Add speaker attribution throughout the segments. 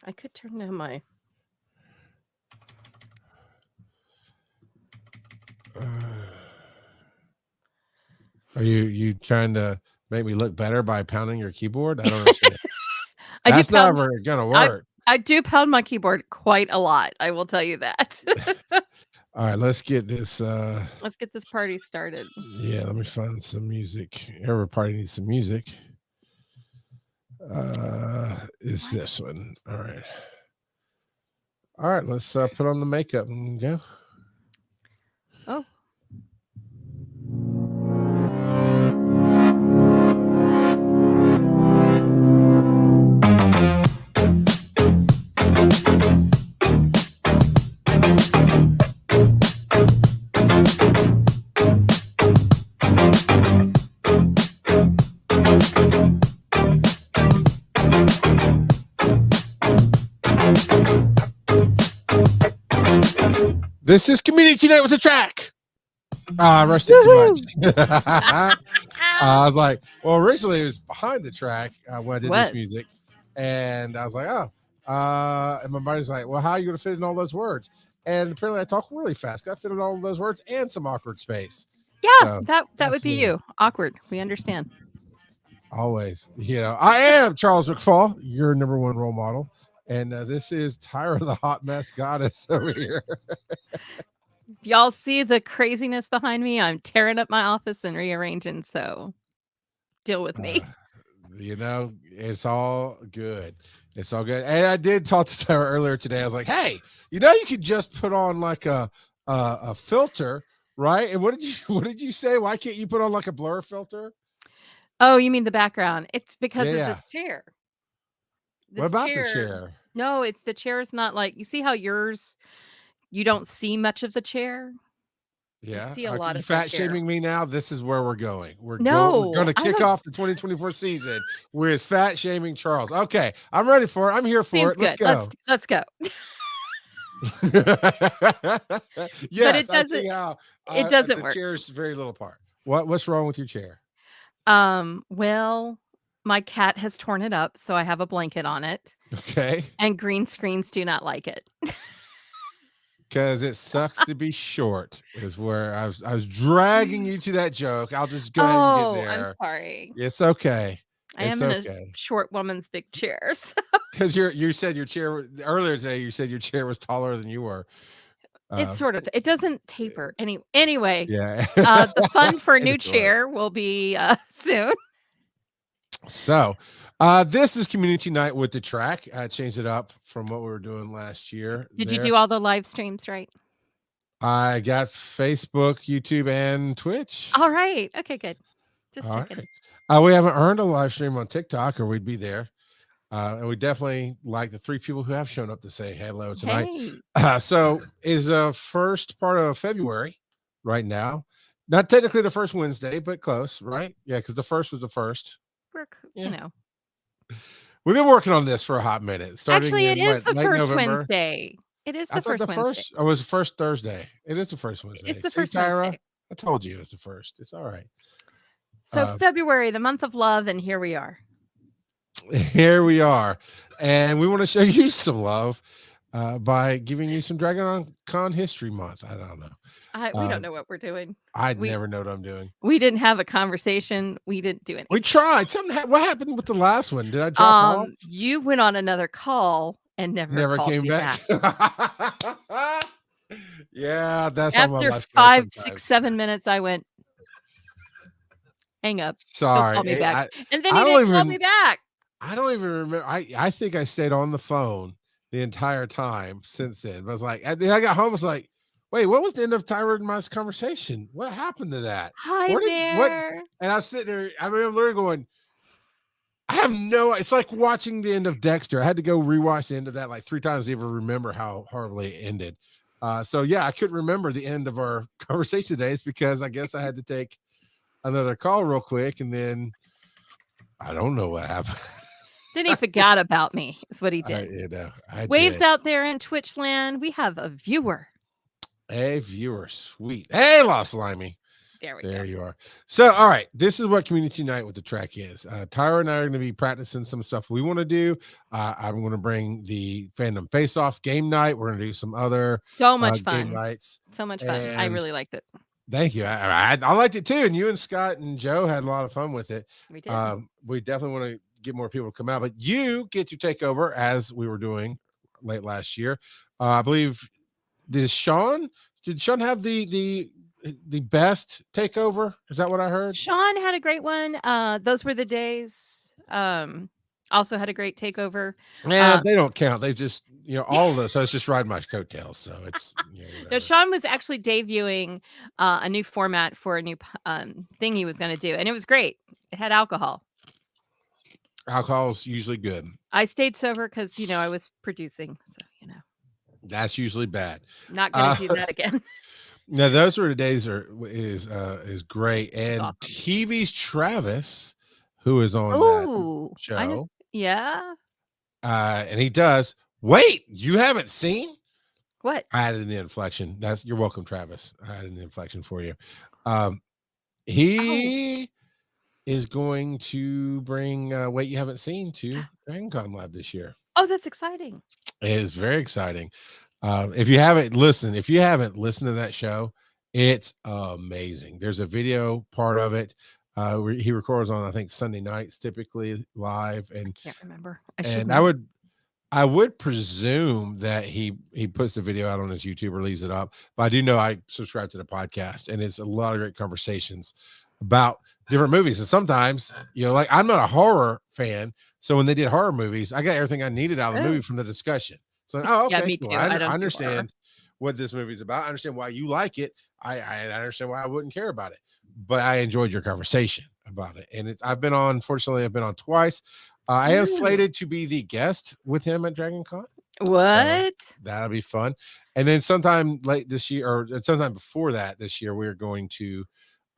Speaker 1: I could turn down my.
Speaker 2: Are you trying to make me look better by pounding your keyboard? I don't understand.
Speaker 1: I do
Speaker 2: That's
Speaker 1: pound.
Speaker 2: never gonna
Speaker 1: I
Speaker 2: work.
Speaker 1: I do pound my keyboard quite a lot. I will tell you that.
Speaker 2: All right, let's get this.
Speaker 1: Let's get this party started.
Speaker 2: Yeah, let me find some music. Every party needs some music. Is this one? All right. All right, let's put on the makeup and go.
Speaker 1: Oh.
Speaker 2: This is Community Night with the Track. I rushed it too much. I was like, well, originally it was behind the track when I did this music. And I was like, oh. And my body's like, well, how are you going to fit in all those words? And apparently I talk really fast. I fit in all of those words and some awkward space.
Speaker 1: Yeah, so that would be you. Awkward. We understand.
Speaker 2: Always. I am Charles McFall, your number one role model. And this is Tyra, the hot mess goddess over here.
Speaker 1: Y'all see the craziness behind me? I'm tearing up my office and rearranging, so deal with me.
Speaker 2: It's all good. It's all good. And I did talk to Tyra earlier today. I was like, hey, you could just put on like a filter, right? And what did you say? Why can't you put on like a blur filter?
Speaker 1: Oh, you mean the background? It's because of this chair.
Speaker 2: What about the chair?
Speaker 1: No, it's the chair's not like, you see how yours, you don't see much of the chair?
Speaker 2: Yeah.
Speaker 1: You see a lot of
Speaker 2: fat shaming me now. This is where we're going. We're going to kick off the 2024 season with fat shaming Charles. Okay. I'm ready for it. I'm here for it. Let's go.
Speaker 1: Let's go.
Speaker 2: Yes, but
Speaker 1: it doesn't work.
Speaker 2: The chair's very little part. What's wrong with your chair?
Speaker 1: Well, my cat has torn it up, so I have a blanket on it.
Speaker 2: Okay.
Speaker 1: And green screens do not like it.
Speaker 2: Because it sucks to be short is where I was dragging you to that joke. I'll just go ahead and get there.
Speaker 1: I'm sorry.
Speaker 2: It's okay.
Speaker 1: I am in a short woman's big chair.
Speaker 2: Because you said your chair earlier today. You said your chair was taller than you were.
Speaker 1: It's sort of. It doesn't taper. Anyway.
Speaker 2: Yeah.
Speaker 1: The fun for a new chair will be soon.
Speaker 2: So, this is Community Night with the Track. I changed it up from what we were doing last year.
Speaker 1: Did you do all the live streams right?
Speaker 2: I got Facebook, YouTube, and Twitch.
Speaker 1: All right. Okay, good. Just checking.
Speaker 2: Right. We haven't earned a live stream on TikTok, or we'd be there. And we definitely like the 3 people who have shown up to say hello tonight. Hey. So, is first part of February right now. Not technically the first Wednesday, but close, right? Yeah, because the first was the first. We've been working on this for a hot minute.
Speaker 1: Actually, it is the first Wednesday. It is the first Wednesday.
Speaker 2: It was the first Thursday. It is the first Wednesday.
Speaker 1: It's the first Wednesday.
Speaker 2: I told you it's the first. It's all right.
Speaker 1: So February, the month of love, and here we are.
Speaker 2: Here we are. And we want to show you some love by giving you some DragonCon History Month. I don't know.
Speaker 1: We don't know what we're doing.
Speaker 2: I never know what I'm doing.
Speaker 1: We didn't have a conversation. We didn't do anything.
Speaker 2: We tried. What happened with the last one? Did I drop off?
Speaker 1: You went on another call and never came back.
Speaker 2: Yeah, that's how my life goes.
Speaker 1: After 5, 6, 7 minutes, I went, hang up.
Speaker 2: Sorry.
Speaker 1: Call me back. And then you didn't call me back.
Speaker 2: I don't even remember. I think I stayed on the phone the entire time since then. But I was like, I got home. I was like, wait, what was the end of Tyra and my conversation? What happened to that?
Speaker 1: Hi there.
Speaker 2: And I'm sitting there. I mean, I'm literally going, I have it's like watching the end of Dexter. I had to go rewatch the end of that like 3 times to even remember how horribly it ended. So yeah, I couldn't remember the end of our conversation today. It's because I guess I had to take another call real quick. And then I don't know what happened.
Speaker 1: Then he forgot about me is what he did. Waves out there in Twitch land. We have a viewer.
Speaker 2: A viewer, sweet. Hey, Lost Limey.
Speaker 1: There we
Speaker 2: There
Speaker 1: go.
Speaker 2: you are. So, all right, this is what Community Night with the Track is. Tyra and I are going to be practicing some stuff we want to do. I'm going to bring the Fandom Face Off game night. We're going to do some other
Speaker 1: So much
Speaker 2: game
Speaker 1: fun.
Speaker 2: nights.
Speaker 1: So much fun. I
Speaker 2: And
Speaker 1: really liked it.
Speaker 2: thank you. I liked it too. And you and Scott and Joe had a lot of fun with it.
Speaker 1: We did.
Speaker 2: We definitely want to get more people to come out, but you get to take over as we were doing late last year. I believe did Sean have the best takeover? Is that what I heard?
Speaker 1: Sean had a great one. Those were the days. Also had a great takeover.
Speaker 2: Yeah, they don't count. They just, all of those. So it's just riding my coattails. So it's,
Speaker 1: No, Sean was actually debuting a new format for a new thing he was going to do, and it was great. It had alcohol.
Speaker 2: Alcohol's usually good.
Speaker 1: I stayed sober because I was producing, so
Speaker 2: That's usually bad.
Speaker 1: not going to do that again.
Speaker 2: No, those sort of days is great. And
Speaker 1: awesome.
Speaker 2: TV's Travis, who is on that show,
Speaker 1: yeah,
Speaker 2: and he does. Wait, you haven't seen?
Speaker 1: What?
Speaker 2: I added in the inflection. You're welcome, Travis. I added in the inflection for you. He is going to bring Wait You Haven't Seen to DragonCon Live this year.
Speaker 1: Oh, that's exciting.
Speaker 2: It is very exciting. If you haven't listened to that show, it's amazing. There's a video part of it. He records on, I think, Sunday nights, typically live. And
Speaker 1: I can't remember.
Speaker 2: I would presume that he puts the video out on his YouTube or leaves it up. But I do know I subscribe to the podcast, and it's a lot of great conversations about different movies. And sometimes, like I'm not a horror fan, so when they did horror movies, I got everything I needed out of the movie from the discussion. So, okay,
Speaker 1: yeah, me too.
Speaker 2: Well, I understand what this movie's about. I understand why you like it. I understand why I wouldn't care about it. But I enjoyed your conversation about it. And unfortunately, I've been on twice. I am slated to be the guest with him at DragonCon.
Speaker 1: What?
Speaker 2: So that'll be fun. And then sometime late this year, or sometime before that this year, we're going to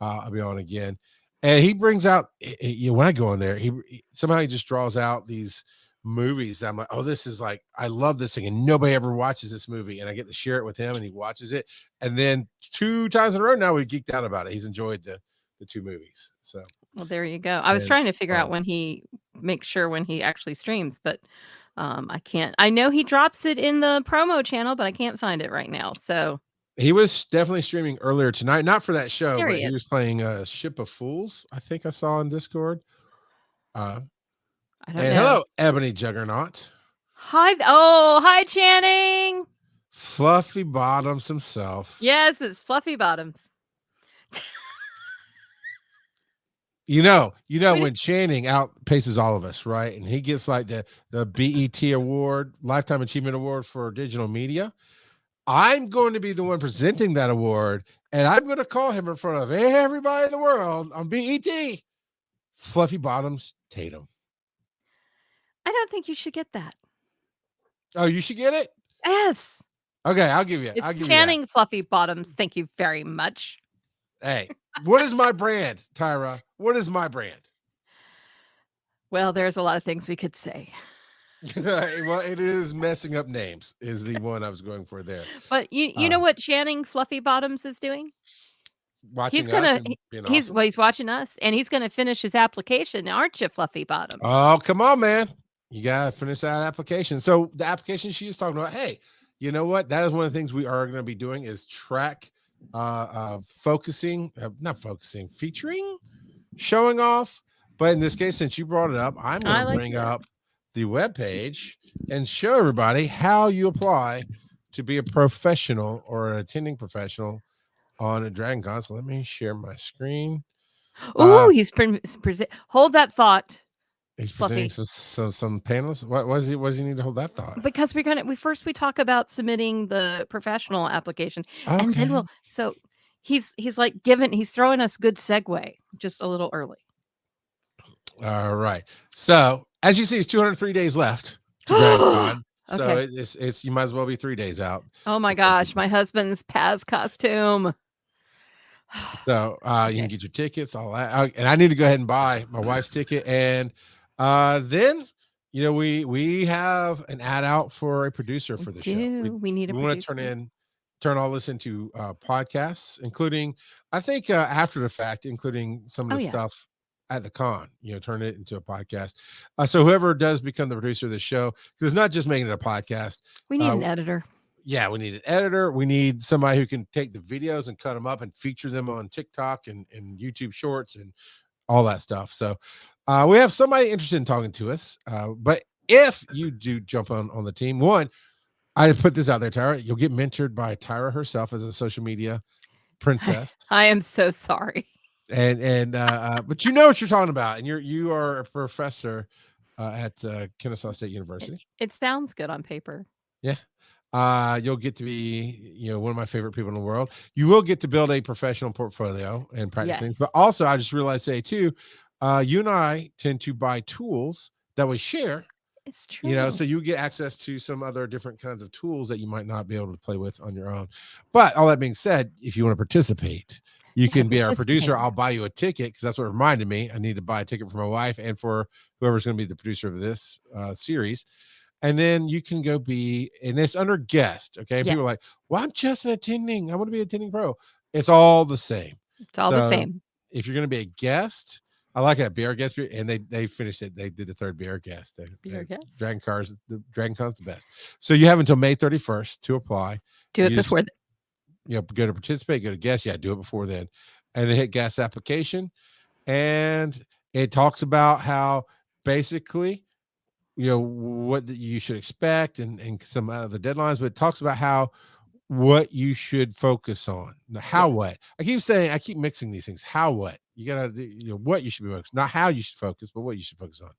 Speaker 2: I'll be on again. And he brings out, when I go on there, he somehow just draws out these movies. I'm like, oh, this is like, I love this thing, and nobody ever watches this movie, and I get to share it with him, and he watches it. And then 2 times in a row now we geeked out about it. He's enjoyed the 2 movies. So
Speaker 1: well, there you go. I was trying to figure out when he actually streams, but I can't. I know he drops it in the promo channel, but I can't find it right now. So
Speaker 2: he was definitely streaming earlier tonight, not for that show, but he was playing Ship of Fools, I think I saw on Discord.
Speaker 1: I don't know.
Speaker 2: Hello, Ebony Juggernaut.
Speaker 1: Hi, Channing.
Speaker 2: Fluffy Bottoms himself.
Speaker 1: Yes, it's Fluffy Bottoms.
Speaker 2: When Channing outpaces all of us, right? And he gets like the BET award, Lifetime Achievement Award for digital media. I'm going to be the one presenting that award, and I'm going to call him in front of everybody in the world on BET, Fluffy Bottoms Tatum.
Speaker 1: I don't think you should get that.
Speaker 2: Oh, you should get it?
Speaker 1: Yes.
Speaker 2: Okay, I'll give you.
Speaker 1: It's Channing Fluffy Bottoms. Thank you very much.
Speaker 2: Hey, what is my brand, Tyra? What is my brand?
Speaker 1: Well, there's a lot of things we could say.
Speaker 2: Well, it is messing up names is the one I was going for there.
Speaker 1: But you know what Channing Fluffy Bottoms is doing?
Speaker 2: Watching us and being awesome.
Speaker 1: He's watching us, and he's going to finish his application, aren't you, Fluffy Bottoms?
Speaker 2: Oh, come on, man. You got to finish that application. So the application she is talking about, hey, you know what? That is one of the things we are going to be doing is track featuring, showing off. But in this case, since you brought it up, I'm going to bring up the webpage and show everybody how you apply to be a professional or an attending professional on a DragonCon. So let me share my screen.
Speaker 1: Oh, he's hold that thought.
Speaker 2: He's presenting some panelists. What does he need to hold that thought?
Speaker 1: Because we talk about submitting the professional application, and then he's throwing us good segue just a little early.
Speaker 2: All right. So as you see, it's 203 days left to DragonCon. So it's you might as well be 3 days out.
Speaker 1: Oh my gosh, my husband's Paz costume.
Speaker 2: So you can get your tickets, all that. And I need to go ahead and buy my wife's ticket. And then we have an ad out for a producer for the show.
Speaker 1: We need a producer.
Speaker 2: Want to turn in turn all this into podcasts, including, I think, after the fact, including some of
Speaker 1: Oh,
Speaker 2: the
Speaker 1: yeah.
Speaker 2: stuff at the con, turn it into a podcast. So whoever does become the producer of the show, because it's not just making it a podcast.
Speaker 1: We need an editor.
Speaker 2: Yeah, we need an editor. We need somebody who can take the videos and cut them up and feature them on TikTok and YouTube Shorts and all that stuff. So we have somebody interested in talking to us. But if you do jump on the team, one, I put this out there, Tyra, you'll get mentored by Tyra herself as a social media princess.
Speaker 1: I am so sorry.
Speaker 2: But you know what you're talking about, and you are a professor at Kennesaw State University.
Speaker 1: It sounds good on paper.
Speaker 2: Yeah. You'll get to be, one of my favorite people in the world. You will get to build a professional portfolio and practice things. But also, I just realized too, you and I tend to buy tools that we share.
Speaker 1: It's true.
Speaker 2: So you get access to some other different kinds of tools that you might not be able to play with on your own. But all that being said, if you want to participate, you can be our producer. I'll buy you a ticket, because that's what reminded me. I need to buy a ticket for my wife and for whoever's going to be the producer of this series. And then you can go be, and it's under guest. Okay. Yes. People are like, well, I'm just an attending. I want to be attending pro. It's all the same.
Speaker 1: It's all the same.
Speaker 2: If you're going to be a guest, I like that beer guest, and they finished it. They did the third beer guest. DragonCon's the best. So you have until May 31st to apply.
Speaker 1: Do it before
Speaker 2: then. Go to participate, go to guest. Yeah, do it before then. And then hit guest application. And it talks about how basically, what you should expect and some other deadlines, but it talks about what you should focus on. Now, what? I keep mixing these things. How, what? You gotta do, what you should be focused, not how you should focus, but what you should focus on.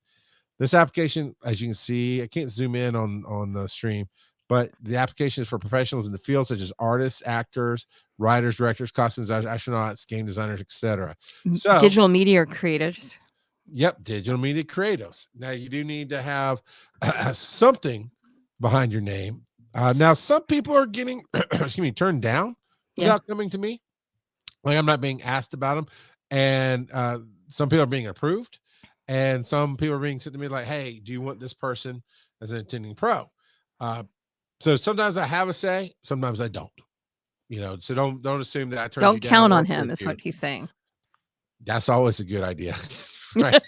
Speaker 2: This application, as you can see, I can't zoom in on the stream, but the application is for professionals in the field, such as artists, actors, writers, directors, costume designers, astronauts, game designers, etc. So
Speaker 1: digital media creators.
Speaker 2: Yep, digital media creators. Now you do need to have something behind your name. Now some people are getting turned down without coming to me. Like, I'm not being asked about them, and some people are being approved, and some people are being sent to me like, "Hey, do you want this person as an attending pro?" So sometimes I have a say, sometimes I don't. So don't assume that I turned you down.
Speaker 1: Don't count on him, is what he's saying.
Speaker 2: That's always a good idea. Right.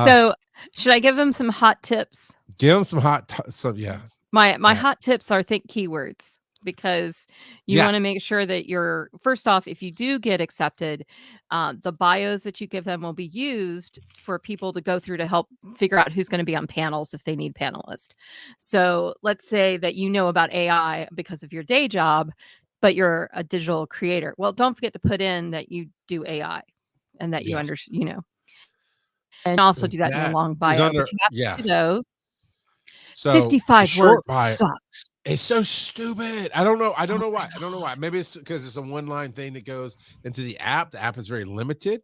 Speaker 1: So should I give him some hot tips?
Speaker 2: Give him some hot yeah.
Speaker 1: My hot tips are think keywords, because you want to make sure that you're, first off, if you do get accepted, the bios that you give them will be used for people to go through to help figure out who's going to be on panels if they need panelists. So let's say that about AI because of your day job, but you're a digital creator. Well, don't forget to put in that you do AI and that you understand, and also do that in a long bio. But you have to do those.
Speaker 2: So
Speaker 1: 55 words sucks.
Speaker 2: It's so stupid. I don't know why. Maybe it's because it's a one-line thing that goes into the app. The app is very limited.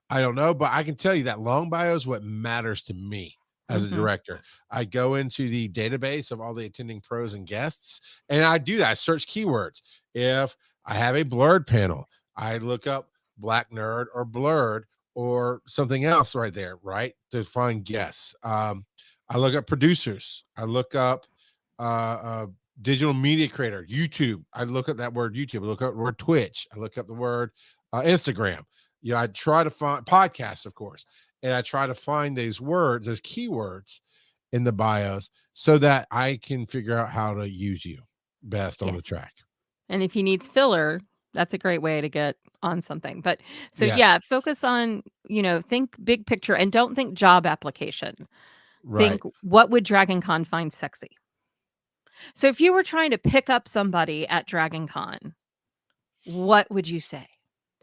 Speaker 2: I don't know, but I can tell you that long bio is what matters to me as a director. I go into the database of all the attending pros and guests, and I do that. I search keywords. If I have a blurred panel, I look up Black Nerd or Blurred or something else right there, right, to find guests. I look up producers. I look up digital media creator, YouTube. I look at that word YouTube. I look up the word Twitch. I look up the word Instagram. I try to find podcasts, of course, and I try to find those words, those keywords in the bios, so that I can figure out how to use you best on the track.
Speaker 1: And if he needs filler, that's a great way to get on something. But so focus on, think big picture and don't think job application. Right. Think, what would DragonCon find sexy? So if you were trying to pick up somebody at DragonCon, what would you say?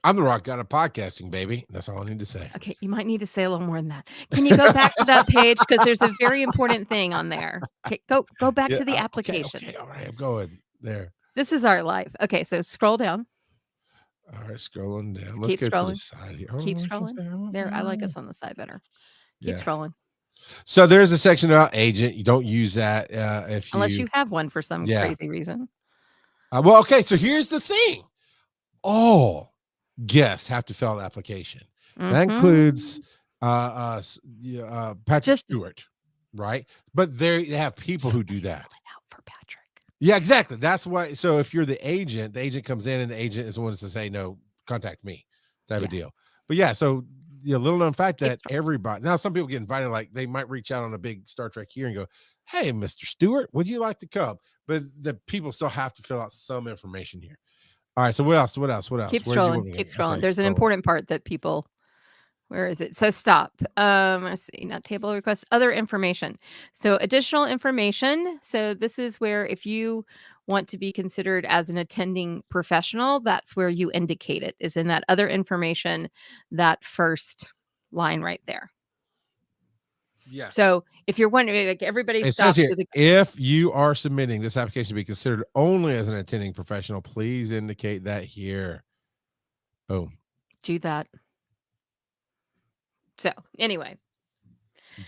Speaker 2: I'm the rock god of podcasting, baby. That's all I need to say.
Speaker 1: Okay, you might need to say a little more than that. Can you go back to that page, because there's a very important thing on there. Okay, go back to the application.
Speaker 2: Okay, all right, I'm going there.
Speaker 1: This is our life. Okay, so scroll down.
Speaker 2: All right, scrolling down. Let's go to the side here.
Speaker 1: Keep scrolling. There, I like us on the side better. Keep scrolling.
Speaker 2: So there's a section about agent. You don't use that
Speaker 1: unless you have one for some crazy reason.
Speaker 2: Well, okay. So here's the thing: all guests have to fill out an application. That includes Patrick Stewart, right? But they have people who do that.
Speaker 1: Out for Patrick.
Speaker 2: Yeah, exactly. That's why. So if you're the agent comes in and the agent is the one to say, no, contact me type of
Speaker 1: Yeah.
Speaker 2: deal. But yeah, so little known fact
Speaker 1: Keep
Speaker 2: that
Speaker 1: strong.
Speaker 2: everybody, now some people get invited, like they might reach out on a big Star Trek here and go, hey, Mr. Stewart, would you like to come? But the people still have to fill out some information here. All right. So what else? What else? What else?
Speaker 1: Keep
Speaker 2: Where did you want
Speaker 1: scrolling.
Speaker 2: me to
Speaker 1: Keep
Speaker 2: go?
Speaker 1: scrolling.
Speaker 2: Okay,
Speaker 1: There's an
Speaker 2: scroll.
Speaker 1: important part that people where is it? So stop. Let's see. Not table request. Other information. So additional information. So this is where if you want to be considered as an attending professional, that's where you indicate it. Is in that other information, that first line right there.
Speaker 2: Yes.
Speaker 1: So if you're wondering, like everybody
Speaker 2: It says
Speaker 1: stops
Speaker 2: here,
Speaker 1: with a
Speaker 2: if you are submitting this application to be considered only as an attending professional, please indicate that here. Boom.
Speaker 1: do that. So anyway,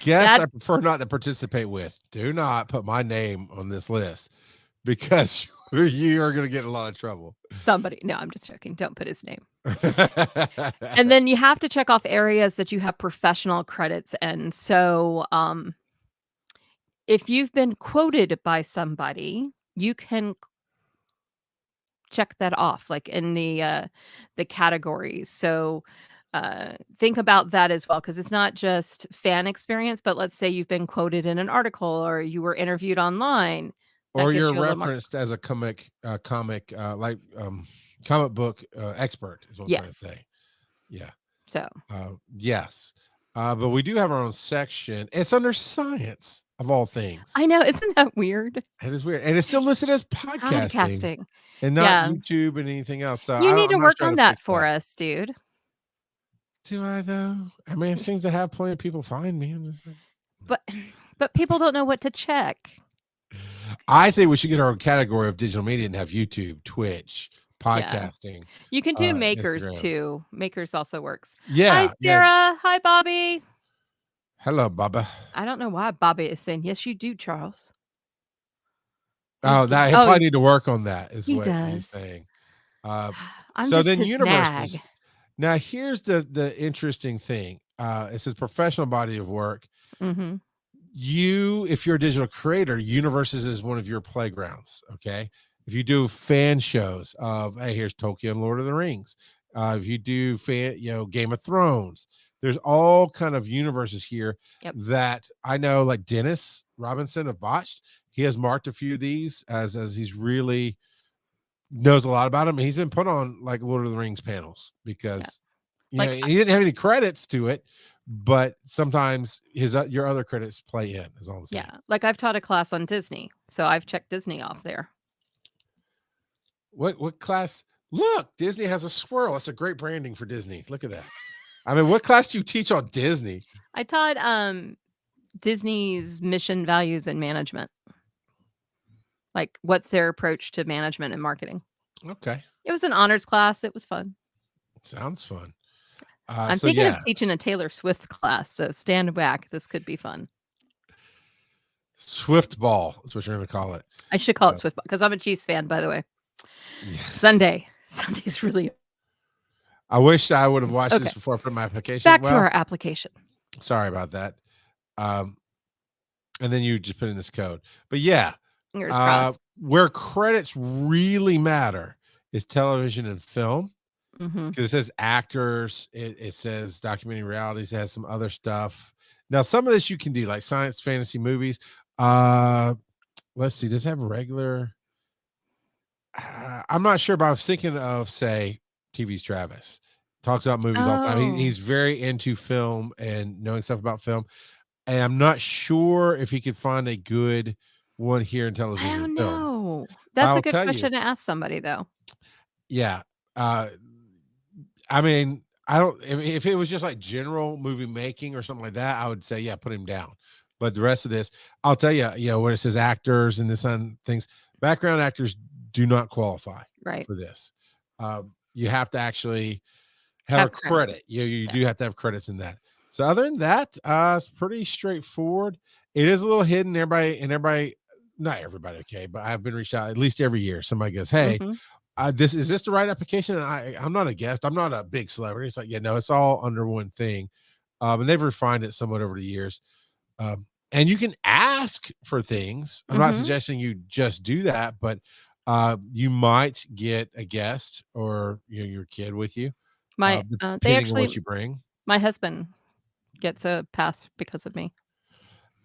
Speaker 2: Guess
Speaker 1: that
Speaker 2: I prefer not to participate with. Do not put my name on this list because you are going to get in a lot of trouble.
Speaker 1: somebody, no, I'm just joking. Don't put his name. And then you have to check off areas that you have professional credits in. So if you've been quoted by somebody, you can check that off, like in the categories. So think about that as well, because it's not just fan experience, but let's say you've been quoted in an article or you were interviewed online. That
Speaker 2: Or
Speaker 1: gives
Speaker 2: you're
Speaker 1: you a little more.
Speaker 2: referenced as a comic book expert is what I'm trying to
Speaker 1: Yes.
Speaker 2: say. Yeah.
Speaker 1: So
Speaker 2: Yes. But we do have our own section. It's under science of all things.
Speaker 1: I know, isn't that weird?
Speaker 2: It is weird. And it's still listed as podcasting and not
Speaker 1: Yeah.
Speaker 2: YouTube and anything else. So
Speaker 1: You need to
Speaker 2: I'm not
Speaker 1: work
Speaker 2: trying
Speaker 1: on
Speaker 2: to
Speaker 1: that
Speaker 2: fix
Speaker 1: for
Speaker 2: that.
Speaker 1: us, dude.
Speaker 2: Do I though? I mean, it seems to have plenty of people find me. I'm just like,
Speaker 1: But people don't know what to check.
Speaker 2: I think we should get our own category of digital media and have YouTube, Twitch, podcasting.
Speaker 1: You can do makers
Speaker 2: Instagram.
Speaker 1: too. Makers also works.
Speaker 2: Yeah.
Speaker 1: Hi,
Speaker 2: Yeah.
Speaker 1: Sarah. Hi, Bobby.
Speaker 2: Hello, Bubba.
Speaker 1: I don't know why Bobby is saying, yes, you do, Charles.
Speaker 2: Oh, that he probably need to work on that, is
Speaker 1: he
Speaker 2: what he's
Speaker 1: does.
Speaker 2: saying.
Speaker 1: I'm
Speaker 2: So
Speaker 1: just
Speaker 2: then
Speaker 1: his
Speaker 2: universes.
Speaker 1: nag.
Speaker 2: Now, here's the interesting thing. It says professional body of work.
Speaker 1: Mm-hmm.
Speaker 2: If you're a digital creator, universes is one of your playgrounds. Okay. If you do fan shows of, hey, here's Tolkien, Lord of the Rings. If you do Game of Thrones, there's all kind of universes here that I know, like Dennis Robinson of Botched, he has marked a few of these as he's really knows a lot about him. He's been put on like Lord of the Rings panels because he didn't have any credits to it, but sometimes your other credits play in, is all I'm saying.
Speaker 1: Yeah, like I've taught a class on Disney, so I've checked Disney off there.
Speaker 2: What class? Look, Disney has a swirl. That's a great branding for Disney. Look at that. I mean, what class do you teach on Disney?
Speaker 1: I taught Disney's mission, values, and management. Like, what's their approach to management and marketing?
Speaker 2: Okay.
Speaker 1: It was an honors class. It was fun.
Speaker 2: Sounds fun.
Speaker 1: I'm thinking of teaching a Taylor Swift class, so stand back. This could be fun.
Speaker 2: Swift ball is what you're going to call it.
Speaker 1: I should call it Swift ball because I'm a Chiefs fan, by the way. Yeah. Sunday's really.
Speaker 2: I wish I would have watched this before I put my application.
Speaker 1: Back to our application.
Speaker 2: Sorry about that. And then you just put in this code. But yeah, where credits really matter is television and film. Because it says actors, it says documentary realities, it has some other stuff. Now, some of this you can do, like science fantasy movies. Let's see, does it have a regular? I'm not sure, but I was thinking of, say, TV's Travis. Talks about movies all the time. He's very into film and knowing stuff about film. And I'm not sure if he could find a good one here in television.
Speaker 1: I don't know. That's a good question to ask somebody, though.
Speaker 2: Yeah. I mean, I don't, if it was just like general movie making or something like that, I would say, yeah, put him down. But the rest of this, I'll tell you, when it says actors and this on things, background actors do not qualify for this. You have to actually have a credit. You do have to have credits in that. So other than that, it's pretty straightforward. It is a little hidden. Everybody, not everybody, okay, but I've been reached out at least every year. Somebody goes, hey, is this the right application? And I'm not a guest. I'm not a big celebrity. It's like, no, it's all under one thing. And they've refined it somewhat over the years. And you can ask for things. I'm not suggesting you just do that, but you might get a guest or your kid with you,
Speaker 1: My
Speaker 2: depending on what you bring.
Speaker 1: my husband gets a pass because of me.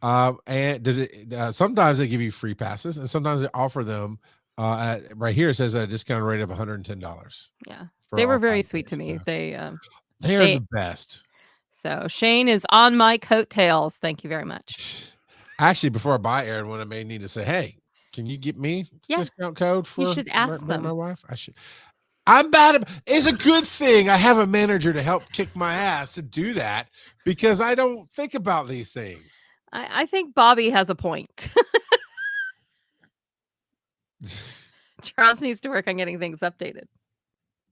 Speaker 2: And does it? Sometimes they give you free passes, and sometimes they offer them. Right here it says a discount rate of $110.
Speaker 1: Yeah,
Speaker 2: For
Speaker 1: they were
Speaker 2: all
Speaker 1: very
Speaker 2: 5
Speaker 1: sweet to
Speaker 2: days.
Speaker 1: me.
Speaker 2: So
Speaker 1: They
Speaker 2: they're the best.
Speaker 1: So Shane is on my coattails. Thank you very much.
Speaker 2: Actually, before I buy Aaron, I may need to say, "Hey, can you get me discount code
Speaker 1: You
Speaker 2: for
Speaker 1: should ask
Speaker 2: my
Speaker 1: them.
Speaker 2: wife?" I should. I'm bad at. It's a good thing I have a manager to help kick my ass to do that because I don't think about these things.
Speaker 1: I think Bobby has a point. Charles needs to work on getting things updated.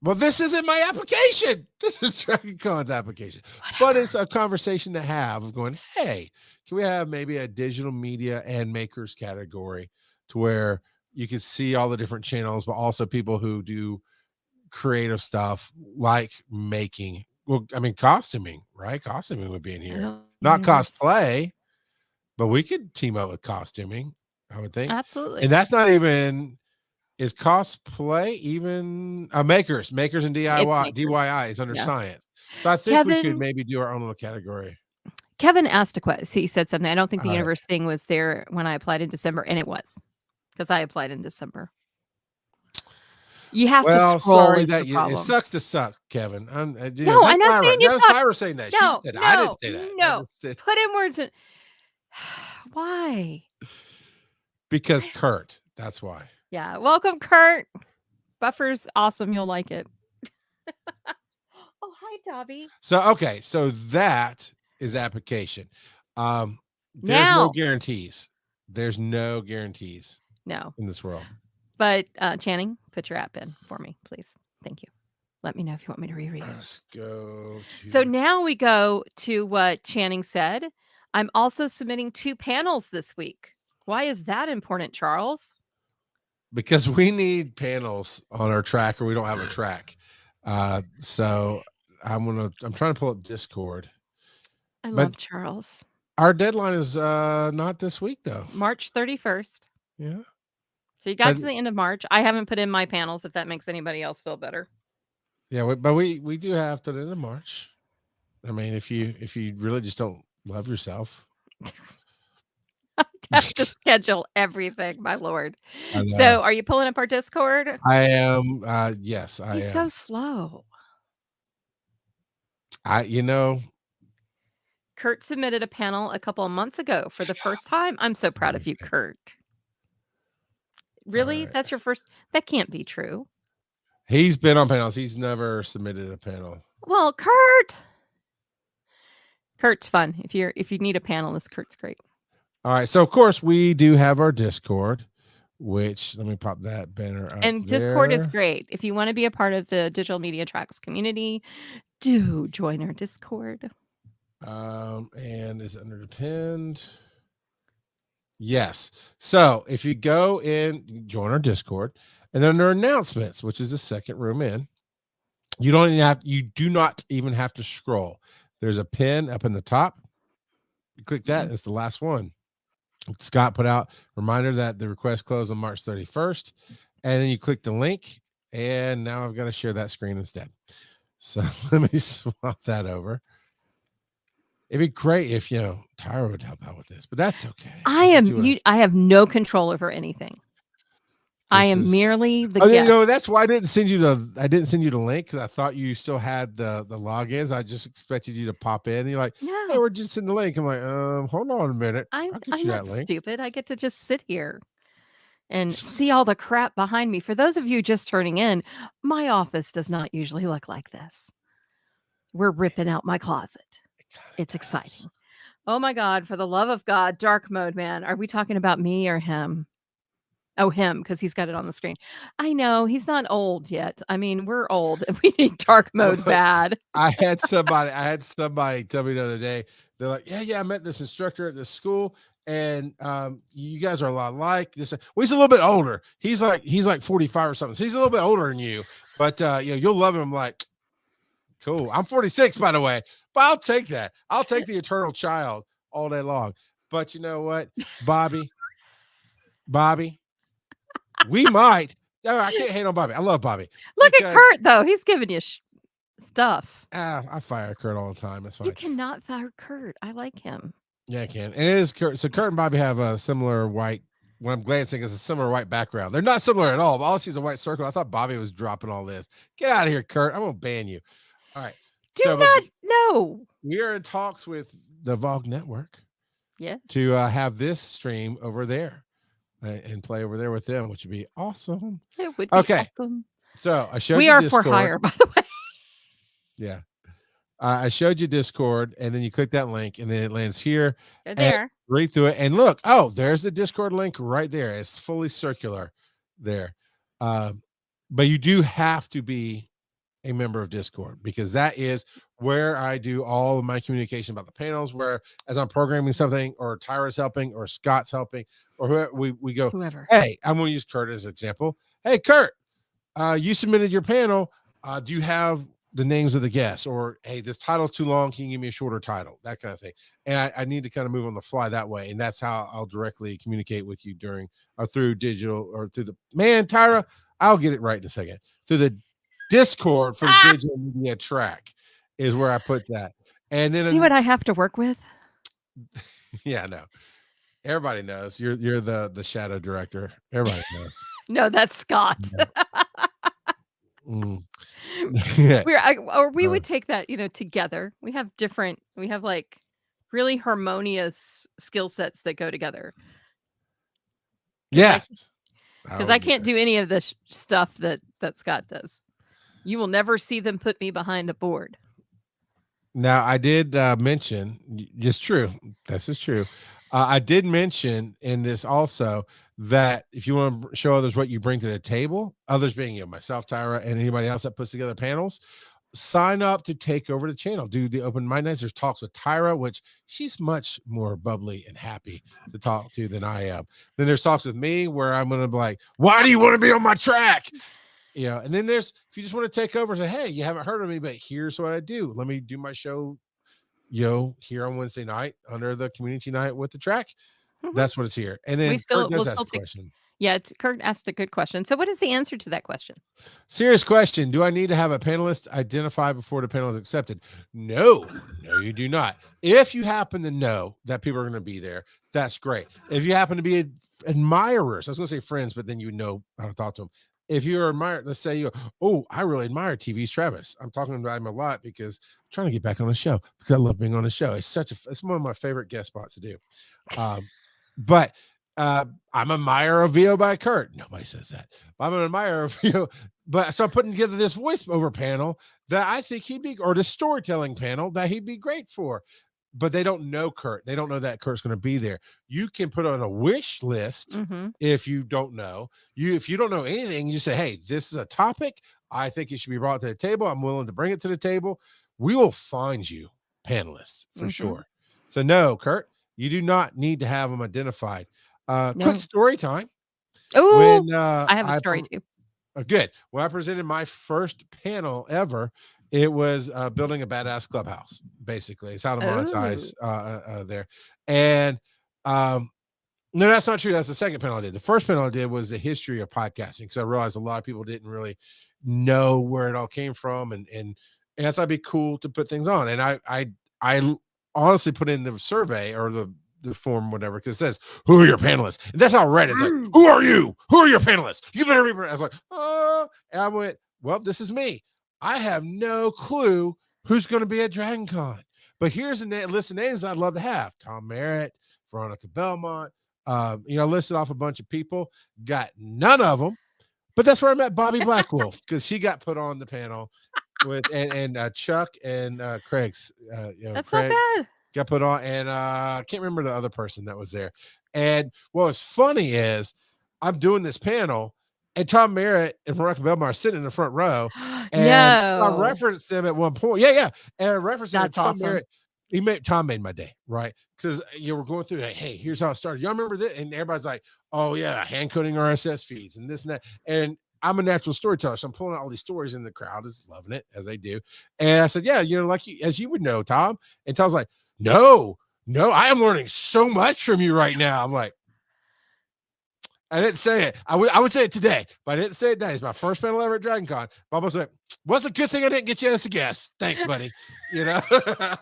Speaker 2: Well, this isn't my application. This is DragonCon's application.
Speaker 1: Whatever.
Speaker 2: But it's a conversation to have of going, hey, can we have maybe a digital media and makers category to where you can see all the different channels, but also people who do creative stuff like making. Well, I mean, costuming, right? Costuming would be in here. Not cosplay, but we could team up with costuming, I would think.
Speaker 1: Absolutely.
Speaker 2: And that's not even... Is cosplay even makers and DIY is under science. So I think we could maybe do our own little category.
Speaker 1: Kevin asked a question. He said something. I don't think the universe thing was there when I applied in December, and it was because I applied in December. You have to scroll.
Speaker 2: Sorry that it sucks to suck, Kevin.
Speaker 1: No, I'm not saying you suck.
Speaker 2: Tyra saying that.
Speaker 1: No,
Speaker 2: she said I didn't say that.
Speaker 1: No, put in words. Why?
Speaker 2: Because Kurt. That's why.
Speaker 1: Yeah. Welcome, Kurt. Buffer's awesome. You'll like it. Oh, hi, Dobby.
Speaker 2: So that is application. There's no guarantees. There's no guarantees.
Speaker 1: No.
Speaker 2: In this world.
Speaker 1: But Channing, put your app in for me, please. Thank you. Let me know if you want me to reread it.
Speaker 2: Let's go.
Speaker 1: So now we go to what Channing said. I'm also submitting 2 panels this week. Why is that important, Charles?
Speaker 2: Because we need panels on our track, or we don't have a track. So I'm trying to pull up Discord.
Speaker 1: I love Charles.
Speaker 2: Our deadline is not this week though.
Speaker 1: March 31st.
Speaker 2: Yeah.
Speaker 1: So you got to the end of March. I haven't put in my panels if that makes anybody else feel better.
Speaker 2: Yeah, but we do have to the end of March. I mean, if you really just don't love yourself.
Speaker 1: I have to schedule everything, my Lord. So are you pulling up our Discord?
Speaker 2: I am. Yes, I am.
Speaker 1: He's so slow. Kurt submitted a panel a couple of months ago for the first time. I'm so proud of you, Kurt. Really? Right. That's your first? That can't be true.
Speaker 2: He's been on panels. He's never submitted a panel.
Speaker 1: Well, Kurt's fun. If you need a panelist, Kurt's great.
Speaker 2: All right. So of course we do have our Discord, which let me pop that banner up.
Speaker 1: And Discord is great. If you want to be a part of the Digital Media Tracks community, do join our Discord.
Speaker 2: And is it underpinned? Yes. So if you go in, join our Discord, and then under announcements, which is the second room in, you do not even have to scroll. There's a pin up in the top. You click that. It's the last one. Scott put out reminder that the request closed on March 31st, and then you click the link, and now I've got to share that screen instead. So let me swap that over. It'd be great if Tyra would help out with this, but that's okay.
Speaker 1: I have no control over anything. I am merely the guest.
Speaker 2: That's why I didn't send you the link, because I thought you still had the logins. I just expected you to pop in. And you're like, no, hey, we're just in the link. I'm like, hold on a minute.
Speaker 1: I'm not stupid. I get to just sit here and see all the crap behind me. For those of you just turning in, my office does not usually look like this. We're ripping out my closet. It's exciting. Oh my God, for the love of God, dark mode, man. Are we talking about me or him? Oh, him, because he's got it on the screen. I know he's not old yet. I mean, we're old and we need dark mode bad.
Speaker 2: I had somebody tell me the other day, they're like, yeah, I met this instructor at this school, and you guys are a lot alike. Well, he's a little bit older. He's like 45 or something. So he's a little bit older than you, but you'll love him. I'm like, cool. I'm 46, by the way, but I'll take that. I'll take the eternal child all day long. But you know what, Bobby, we might. No, I can't hate on Bobby. I love Bobby
Speaker 1: Look at
Speaker 2: because
Speaker 1: Kurt, though. He's giving you stuff.
Speaker 2: I fire Kurt all the time. It's
Speaker 1: You
Speaker 2: fine.
Speaker 1: cannot fire Kurt. I like him.
Speaker 2: Yeah, I can. And it is Kurt. So Kurt and Bobby have a similar white. When I'm glancing, it's a similar white background. They're not similar at all. But all I see is a white circle. I thought Bobby was dropping all this. Get out of here, Kurt. I'm gonna ban you. All right.
Speaker 1: Do
Speaker 2: So,
Speaker 1: not know.
Speaker 2: we are in talks with the Vogue Network.
Speaker 1: Yes.
Speaker 2: To have this stream over there and play over there with them, which would be awesome.
Speaker 1: It would be awesome.
Speaker 2: So I showed
Speaker 1: we
Speaker 2: you
Speaker 1: are
Speaker 2: Discord.
Speaker 1: for hire, by the way.
Speaker 2: Yeah. I showed you Discord, and then you click that link, and then it lands here.
Speaker 1: There.
Speaker 2: Read through it, and look. Oh, there's the Discord link right there. It's fully circular there. But you do have to be a member of Discord, because that is where I do all of my communication about the panels, where as I'm programming something, or Tyra's helping, or Scott's helping, or whoever, we go,
Speaker 1: whoever.
Speaker 2: Hey, I'm going to use Kurt as an example. Hey, Kurt, you submitted your panel. Do you have the names of the guests? Or, hey, this title's too long. Can you give me a shorter title? That kind of thing. And I need to kind of move on the fly that way. And that's how I'll directly communicate with you during or through digital, or through the Tyra, I'll get it right in a second. Through the Discord for Digital Media Track is where I put that. And then
Speaker 1: see what I have to work with.
Speaker 2: Yeah, no. Everybody knows you're the shadow director. Everybody knows.
Speaker 1: No, that's Scott. We would take that, together. We have like really harmonious skill sets that go together.
Speaker 2: Yes.
Speaker 1: Because I can't do any of the stuff that Scott does. You will never see them put me behind a board.
Speaker 2: Now, I did mention, it's true. This is true. I did mention in this also that if you want to show others what you bring to the table, others being myself, Tyra, and anybody else that puts together panels, sign up to take over the channel. Do the open mind nights. There's talks with Tyra, which she's much more bubbly and happy to talk to than I am. Then there's talks with me where I'm going to be like, why do you want to be on my track? And then there's, if you just want to take over, say, hey, you haven't heard of me, but here's what I do. Let me do my show, here on Wednesday night under the community night with the track. Mm-hmm. That's what it's here. And then Kurt does ask a question.
Speaker 1: Yeah, Kurt asked a good question. So what is the answer to that question?
Speaker 2: Serious question. Do I need to have a panelist identified before the panel is accepted? No, you do not. If you happen to know that people are going to be there, that's great. If you happen to be admirers, I was going to say friends, but then you know how to talk to them. If you're admired, let's say I really admire TV's Travis. I'm talking about him a lot because I'm trying to get back on the show because I love being on the show. It's one of my favorite guest spots to do. But I'm an admirer of VO by Kurt. Nobody says that. I'm an admirer of VO. But so I'm putting together this voiceover panel that I think or the storytelling panel that he'd be great for. But they don't know Kurt. They don't know that Kurt's going to be there. You can put on a wish list if you don't know. If you don't know anything, you say, hey, this is a topic. I think it should be brought to the table. I'm willing to bring it to the table. We will find you panelists for sure. So no, Kurt, you do not need to have them identified. Quick story time.
Speaker 1: Oh, I have a story too.
Speaker 2: Good. When I presented my first panel ever, it was building a badass clubhouse, basically. It's how to monetize there. And no, that's not true. That's the second panel I did. The first panel I did was the history of podcasting, because I realized a lot of people didn't really know where it all came from. And I thought it'd be cool to put things on. And I honestly put in the survey or the form, whatever, because it says, who are your panelists? And that's how I read it. It's like, who are you? Who are your panelists? You better be. I was like, oh. And I went, well, this is me. I have no clue who's going to be at DragonCon. But here's a list of names I'd love to have. Tom Merritt, Veronica Belmont. I listed off a bunch of people. Got none of them. But that's where I met Bobby Blackwolf, because he got put on the panel with and Chuck and Craig's.
Speaker 1: That's
Speaker 2: Craig
Speaker 1: not bad.
Speaker 2: Got put on, and I can't remember the other person that was there. And what was funny is I'm doing this panel, and Tom Merritt and Veronica Belmont are sitting in the front row. And I referenced them at one point. Yeah. And I referenced them to Tom
Speaker 1: awesome.
Speaker 2: Merritt. Tom made my day, right? Because we're going through, hey, here's how it started. Y'all remember that? And everybody's like, oh, yeah, hand coding RSS feeds and this and that. And I'm a natural storyteller, so I'm pulling out all these stories, and the crowd is loving it, as they do. And I said, yeah, as you would know, Tom. And Tom's like, no, no, I am learning so much from you right now. I'm like, I didn't say it. I would say it today, but I didn't say it today. It's my first panel ever at DragonCon. Bob was like, "What's a good thing I didn't get you as a guest? Thanks, buddy." You know,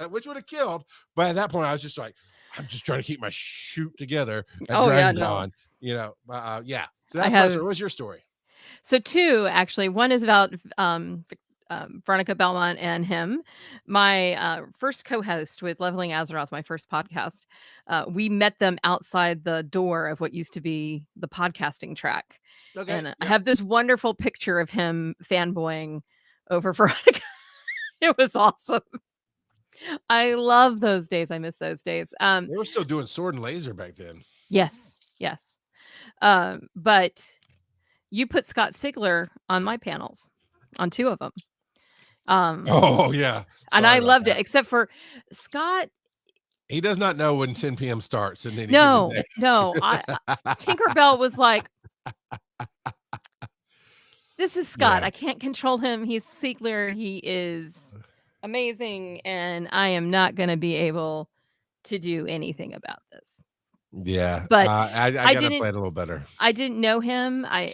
Speaker 2: which would have killed. But at that point, I was just like, I'm just trying to keep my shoot together at
Speaker 1: Yeah, no.
Speaker 2: DragonCon. You know, yeah. So
Speaker 1: I
Speaker 2: that's my story.
Speaker 1: have
Speaker 2: What's your story?
Speaker 1: So 2, actually. One is about, Veronica Belmont and him. My, first co-host with Leveling Azeroth, my first podcast, we met them outside the door of what used to be the podcasting track,
Speaker 2: Okay.
Speaker 1: and I
Speaker 2: Yep.
Speaker 1: have this wonderful picture of him fanboying over Veronica. It was awesome. I love those days, I miss those days.
Speaker 2: They were still doing sword and laser back then.
Speaker 1: Yes, yes. But you put Scott Sigler on my panels, on 2 of them.
Speaker 2: Oh yeah.
Speaker 1: And
Speaker 2: Sorry
Speaker 1: I
Speaker 2: about
Speaker 1: loved
Speaker 2: that.
Speaker 1: it, except for Scott.
Speaker 2: He does not know when 10 p.m. starts in any given
Speaker 1: No,
Speaker 2: day.
Speaker 1: no. Tinkerbell was like, "This is Scott.
Speaker 2: Yeah.
Speaker 1: I can't control him. He's Sigler. He is amazing, and I am not gonna be able to do anything about this."
Speaker 2: Yeah.
Speaker 1: But
Speaker 2: I
Speaker 1: I
Speaker 2: gotta
Speaker 1: didn't
Speaker 2: play it a little better.
Speaker 1: I didn't know him. I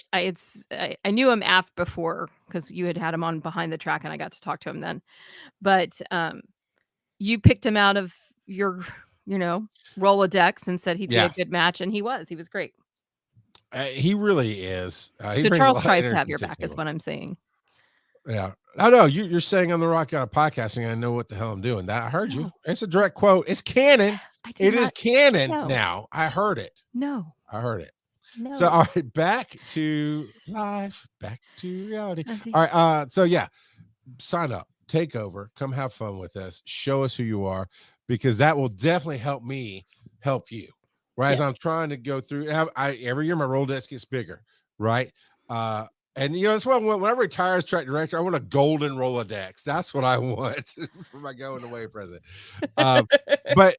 Speaker 1: knew him before because you had him on Behind the Track, and I got to talk to him then. But, you picked him out of your, Rolodex and said he'd be a
Speaker 2: Yeah.
Speaker 1: good match, and he was. He was great.
Speaker 2: He really is. He
Speaker 1: So
Speaker 2: brings a
Speaker 1: Charles
Speaker 2: lot of
Speaker 1: tries to have
Speaker 2: energy
Speaker 1: your
Speaker 2: to the
Speaker 1: back is
Speaker 2: table.
Speaker 1: what I'm saying.
Speaker 2: Yeah. I know you're saying on the Rock Out of Podcasting. I know what the hell I'm doing. That I heard you.
Speaker 1: No,
Speaker 2: It's a direct quote. It's canon.
Speaker 1: I did
Speaker 2: It is
Speaker 1: not.
Speaker 2: canon
Speaker 1: No,
Speaker 2: now. I heard it.
Speaker 1: no,
Speaker 2: I heard it. So
Speaker 1: no.
Speaker 2: all right, back to life, back to reality.
Speaker 1: Okay.
Speaker 2: All right. So yeah, sign up, take over, come have fun with us, show us who you are, because that will definitely help me help you. Whereas I'm
Speaker 1: Yes.
Speaker 2: trying to go through, every year my Rolodex gets bigger, right? And that's why when I retire as track director, I want a golden Rolodex. That's what I want for my going away present. But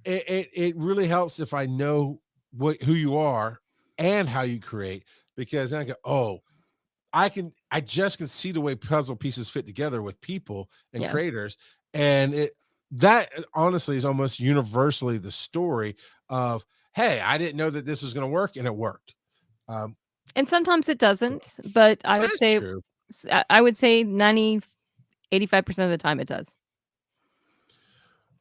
Speaker 2: it really helps if I know who you are and how you create, because then I go, oh, I just can see the way puzzle pieces fit together with people and
Speaker 1: Yeah.
Speaker 2: creators. And that honestly is almost universally the story of, hey, I didn't know that this was going to work, and it worked.
Speaker 1: And sometimes it
Speaker 2: So
Speaker 1: doesn't, but
Speaker 2: that's true.
Speaker 1: I would say 85% of the time it does.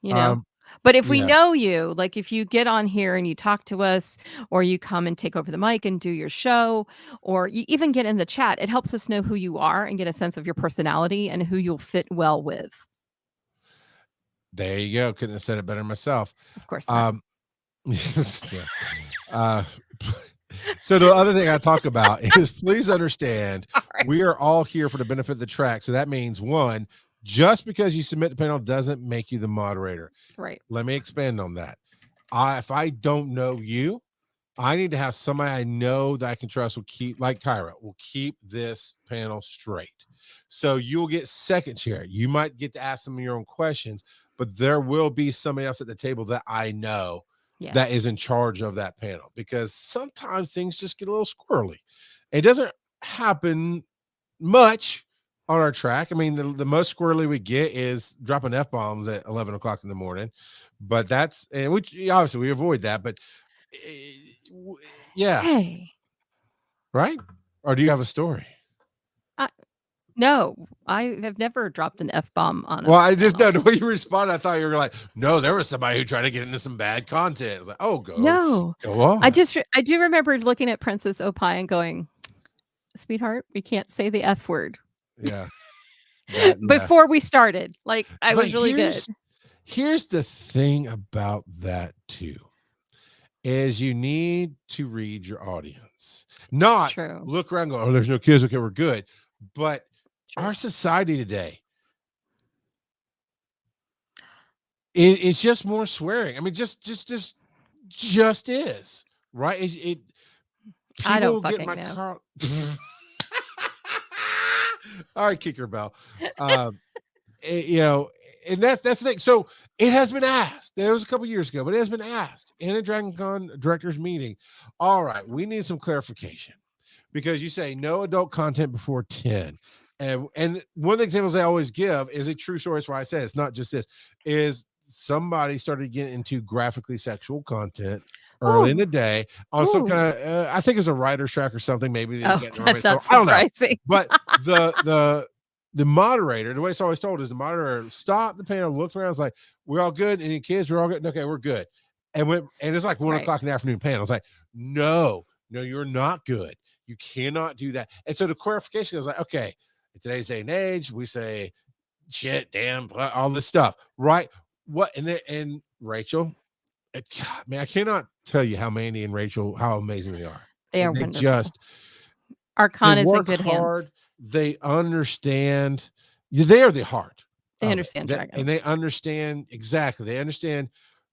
Speaker 1: You know?
Speaker 2: Um,
Speaker 1: But if we
Speaker 2: yeah,
Speaker 1: know you, like if you get on here and you talk to us, or you come and take over the mic and do your show, or you even get in the chat, it helps us know who you are and get a sense of your personality and who you'll fit well with.
Speaker 2: there you go. Couldn't have said it better myself.
Speaker 1: Of course not.
Speaker 2: Yeah. So the other thing I talk about is, please understand,
Speaker 1: Right.
Speaker 2: we are all here for the benefit of the track. So that means, one, just because you submit the panel doesn't make you the moderator.
Speaker 1: Right.
Speaker 2: Let me expand on that. If I don't know you, I need to have somebody I know that I can trust will keep, like Tyra, will keep this panel straight. So you'll get second chair. You might get to ask some of your own questions, but there will be somebody else at the table that I know that is in charge of that panel, because sometimes things just get a little squirrely. It doesn't happen much on our track. I mean, the most squirrely we get is dropping F-bombs at 11 o'clock in the morning, but and which obviously we avoid that, but yeah.
Speaker 1: Hey.
Speaker 2: Right? Or do you have a story?
Speaker 1: No, I have never dropped an F-bomb on
Speaker 2: Well, I just know
Speaker 1: panel.
Speaker 2: the way you responded. I thought you were like, no, there was somebody who tried to get into some bad content. I was like, oh,
Speaker 1: No.
Speaker 2: go on.
Speaker 1: I do remember looking at Princess Opie and going, "Sweetheart, we can't say the F word."
Speaker 2: Yeah.
Speaker 1: Before we started. Like, I was really good.
Speaker 2: Here's the thing about that too, is you need to read your audience. Not
Speaker 1: True.
Speaker 2: look around and go, oh, there's no kids. Okay, we're good. But
Speaker 1: True.
Speaker 2: our society today, it's just more swearing. I mean, just is, right?
Speaker 1: I don't
Speaker 2: People get
Speaker 1: fucking
Speaker 2: my
Speaker 1: know.
Speaker 2: car. All right, kicker bell. And that's the thing. So it has been asked. It was a couple years ago, but it has been asked in a DragonCon directors meeting. All right, we need some clarification, because you say no adult content before 10. And one of the examples I always give is a true story. That's why I say it's not just this, is somebody started getting into graphically sexual content early in
Speaker 1: Oh,
Speaker 2: the day on some
Speaker 1: ooh.
Speaker 2: kind of, I think it was a writer's track or something. Maybe they didn't
Speaker 1: Oh,
Speaker 2: get normally.
Speaker 1: that's
Speaker 2: So
Speaker 1: not
Speaker 2: I don't know.
Speaker 1: surprising.
Speaker 2: But the moderator, the way it's always told is the moderator stopped the panel, looked around, was like, "We're all good, and the kids, we're all good. Okay, we're good." And it's like 1 o'clock in the afternoon panel. I was like, no, you're not good. You cannot do that. And so the clarification was like, okay, in today's day and age, we say shit, damn, all this stuff, right? What and Rachel, man, I cannot tell you how Mandy and Rachel, how amazing they are.
Speaker 1: They are
Speaker 2: They
Speaker 1: wonderful.
Speaker 2: just
Speaker 1: Our
Speaker 2: they
Speaker 1: con is in
Speaker 2: work
Speaker 1: good
Speaker 2: hard.
Speaker 1: hands.
Speaker 2: They understand. They are the heart
Speaker 1: They
Speaker 2: of it.
Speaker 1: understand Dragon.
Speaker 2: And they understand exactly. They understand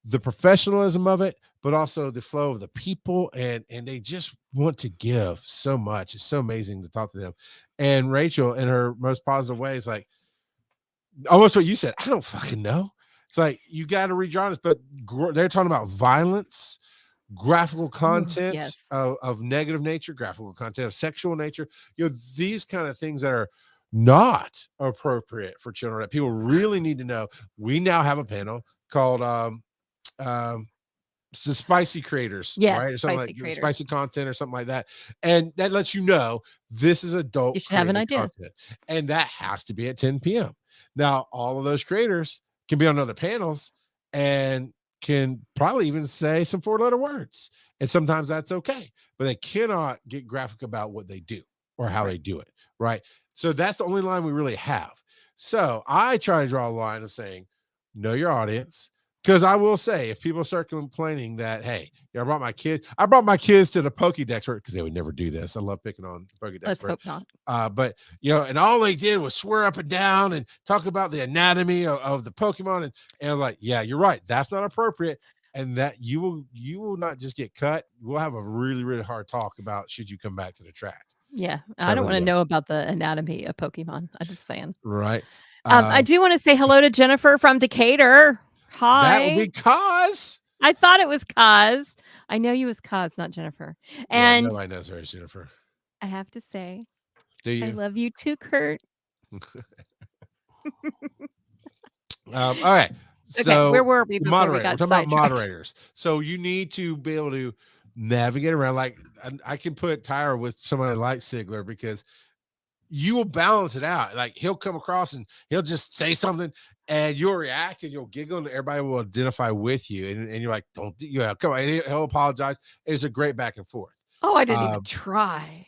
Speaker 2: the professionalism of it, but also the flow of the people, and they just want to give so much. It's so amazing to talk to them. And Rachel, in her most positive way, is like almost what you said. I don't fucking know. It's like you got to redraw this, but they're talking about violence, graphical
Speaker 1: Ooh,
Speaker 2: content
Speaker 1: yes.
Speaker 2: of negative nature, graphical content of sexual nature, these kind of things that are not appropriate for children that people really need to know. We now have a panel called um the spicy creators,
Speaker 1: Yes,
Speaker 2: right? Or something
Speaker 1: spicy
Speaker 2: like
Speaker 1: creators.
Speaker 2: spicy content or something like that. And that lets you know this is
Speaker 1: You
Speaker 2: adult
Speaker 1: should have an
Speaker 2: created
Speaker 1: idea.
Speaker 2: content. And that has to be at 10 p.m. Now, all of those creators can be on other panels and can probably even say some 4-letter words. And sometimes that's okay, but they cannot get graphic about what they do or how
Speaker 1: Right.
Speaker 2: they do it, right? So that's the only line we really have. So I try to draw a line of saying, know your audience, because I will say, if people start complaining that, hey, I brought my kids to the Pokédex because they would never do this. I love picking on Pokédex,
Speaker 1: Let's hope not.
Speaker 2: but and all they did was swear up and down and talk about the anatomy of the Pokemon, and I was like, yeah, you're right, that's not appropriate, and that you will not just get cut. We'll have a really, really hard talk about should you come back to the track.
Speaker 1: Yeah, I
Speaker 2: Type
Speaker 1: don't
Speaker 2: of
Speaker 1: wanna
Speaker 2: deal,
Speaker 1: know about the anatomy of Pokemon. I'm just saying.
Speaker 2: right?
Speaker 1: I do wanna say hello to Jennifer from Decatur.
Speaker 2: That would
Speaker 1: Hi.
Speaker 2: be cause.
Speaker 1: I thought it was Kaz. I know you as Kaz, not Jennifer.
Speaker 2: Yeah,
Speaker 1: And
Speaker 2: nobody knows her as Jennifer.
Speaker 1: I have to say,
Speaker 2: Do
Speaker 1: I
Speaker 2: you?
Speaker 1: love you too, Kurt.
Speaker 2: All right.
Speaker 1: Okay, where
Speaker 2: So
Speaker 1: were we
Speaker 2: the
Speaker 1: before we
Speaker 2: moderator, we're
Speaker 1: got
Speaker 2: talking about
Speaker 1: sidetracked?
Speaker 2: moderators. So you need to be able to navigate around. Like I can put Tyra with somebody like Sigler because you will balance it out. Like he'll come across and he'll just say something and you'll react and you'll giggle and everybody will identify with you. And you're like, don't, come on. And he'll apologize. It's a great back and forth.
Speaker 1: Oh, I didn't even
Speaker 2: Um,
Speaker 1: try.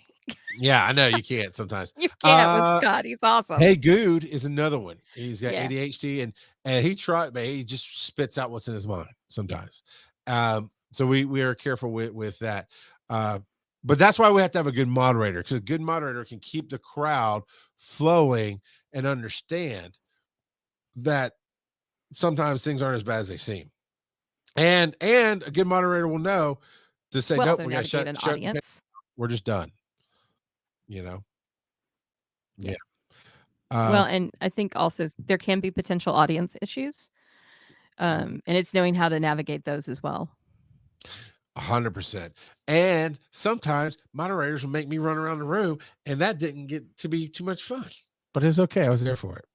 Speaker 2: yeah, I know you can't sometimes.
Speaker 1: You can't with Scott. He's awesome.
Speaker 2: Hey Good is another one. He's got
Speaker 1: Yeah.
Speaker 2: ADHD and he tried, but he just spits out what's in his mind
Speaker 1: Yeah.
Speaker 2: sometimes. So we are careful with that. Uh, but that's why we have to have a good moderator, because a good moderator can keep the crowd flowing and understand that sometimes things aren't as bad as they seem. And a good moderator will know to say,
Speaker 1: Well,
Speaker 2: nope,
Speaker 1: also
Speaker 2: we got to
Speaker 1: navigate an
Speaker 2: shut the panel.
Speaker 1: audience.
Speaker 2: We're just done. Yeah.
Speaker 1: Yeah.
Speaker 2: Uh,
Speaker 1: Well, and I think also there can be potential audience issues. And it's knowing how to navigate those as well.
Speaker 2: 100%. And sometimes moderators will make me run around the room, and that didn't get to be too much fun, but it's okay. I was there for it.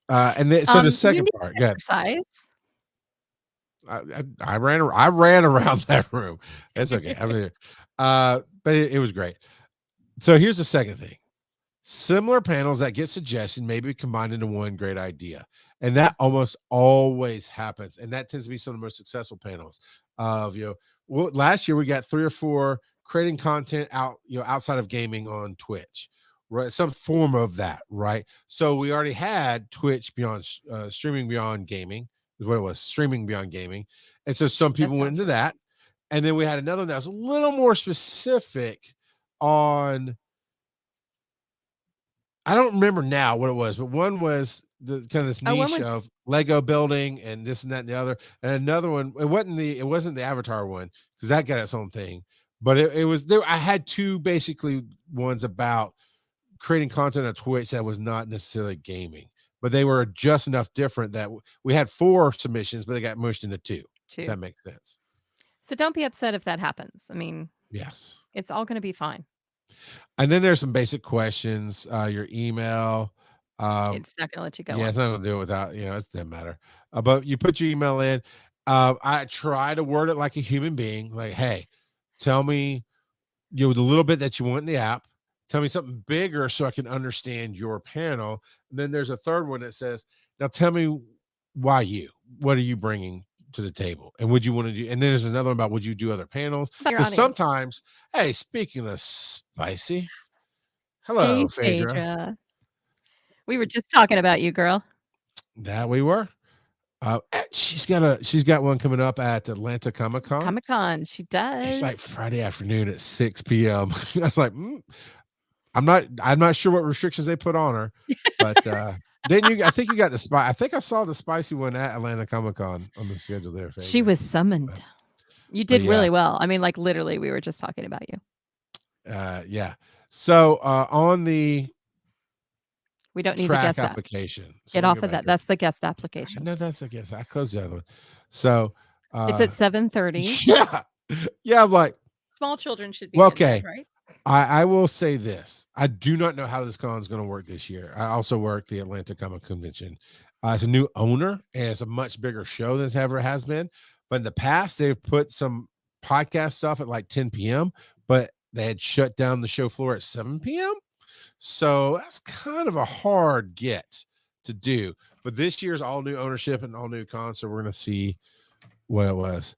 Speaker 2: And then, so the
Speaker 1: You
Speaker 2: second
Speaker 1: need
Speaker 2: part, good.
Speaker 1: exercise.
Speaker 2: I ran around that room. It's okay. I'm here. But it was great. So here's the second thing. Similar panels that get suggested may be combined into one great idea. And that almost always happens. And that tends to be some of the most successful panels of, well, last year we got 3 or 4 creating content outside of gaming on Twitch, right? Some form of that, right? So we already had Twitch beyond streaming beyond gaming is what it was, streaming beyond gaming. And so some
Speaker 1: That
Speaker 2: people went
Speaker 1: sounds
Speaker 2: into
Speaker 1: right.
Speaker 2: that. And then we had another one that was a little more specific on, I don't remember now what it was, but one was the kind of this
Speaker 1: Oh, one
Speaker 2: niche
Speaker 1: was
Speaker 2: of Lego building and this and that and the other. And another one, it wasn't the Avatar one, because that got its own thing. But it was there. I had 2 basically ones about creating content on Twitch that was not necessarily gaming, but they were just enough different that we had 4 submissions, but they got mushed into 2. If
Speaker 1: 2.
Speaker 2: that makes sense.
Speaker 1: So don't be upset if that happens. I mean,
Speaker 2: Yes.
Speaker 1: it's all gonna be fine.
Speaker 2: And then there's some basic questions, your email,
Speaker 1: It's not gonna let you go
Speaker 2: Yeah,
Speaker 1: on.
Speaker 2: it's not gonna do it without, it doesn't matter. But you put your email in. I try to word it like a human being, like, hey, tell me the little bit that you want in the app. Tell me something bigger so I can understand your panel. And then there's a third one that says, now tell me why you. What are you bringing to the table? And would you want to do? And then there's another one about would you do other panels?
Speaker 1: About your
Speaker 2: Because
Speaker 1: audience.
Speaker 2: sometimes, hey, speaking of spicy,
Speaker 1: Hey,
Speaker 2: hello, Phaedra.
Speaker 1: Phaedra. We were just talking about you, girl.
Speaker 2: That we were. She's got one coming up at Atlanta Comic Con.
Speaker 1: Comic-Con, she
Speaker 2: It's like
Speaker 1: does.
Speaker 2: Friday afternoon at 6 p.m. I was like, I'm not sure what restrictions they put on her, but then I think you got I think I saw the spicy one at Atlanta Comic Con on the schedule there.
Speaker 1: She
Speaker 2: Phaedra.
Speaker 1: was summoned.
Speaker 2: But,
Speaker 1: You
Speaker 2: but
Speaker 1: did
Speaker 2: yeah,
Speaker 1: really well. I mean, like, literally, we were just talking about you.
Speaker 2: yeah. So on the
Speaker 1: We don't need the
Speaker 2: track
Speaker 1: guest app.
Speaker 2: application, so
Speaker 1: Get
Speaker 2: let me
Speaker 1: off
Speaker 2: go
Speaker 1: of
Speaker 2: back
Speaker 1: that.
Speaker 2: here.
Speaker 1: That's the guest
Speaker 2: I
Speaker 1: application.
Speaker 2: know that's I guess I closed the other one. So
Speaker 1: It's at 7:30.
Speaker 2: yeah, yeah. I'm like,
Speaker 1: Small children should be
Speaker 2: well,
Speaker 1: in bed,
Speaker 2: okay.
Speaker 1: right?
Speaker 2: I will say this. I do not know how this con is going to work this year. I also work the Atlanta Comic Convention. It's a new owner, and it's a much bigger show than it ever has been. But in the past, they've put some podcast stuff at like 10 p.m., but they had shut down the show floor at 7 p.m. So that's kind of a hard get to do. But this year's all new ownership and all new con, so we're going to see what it was.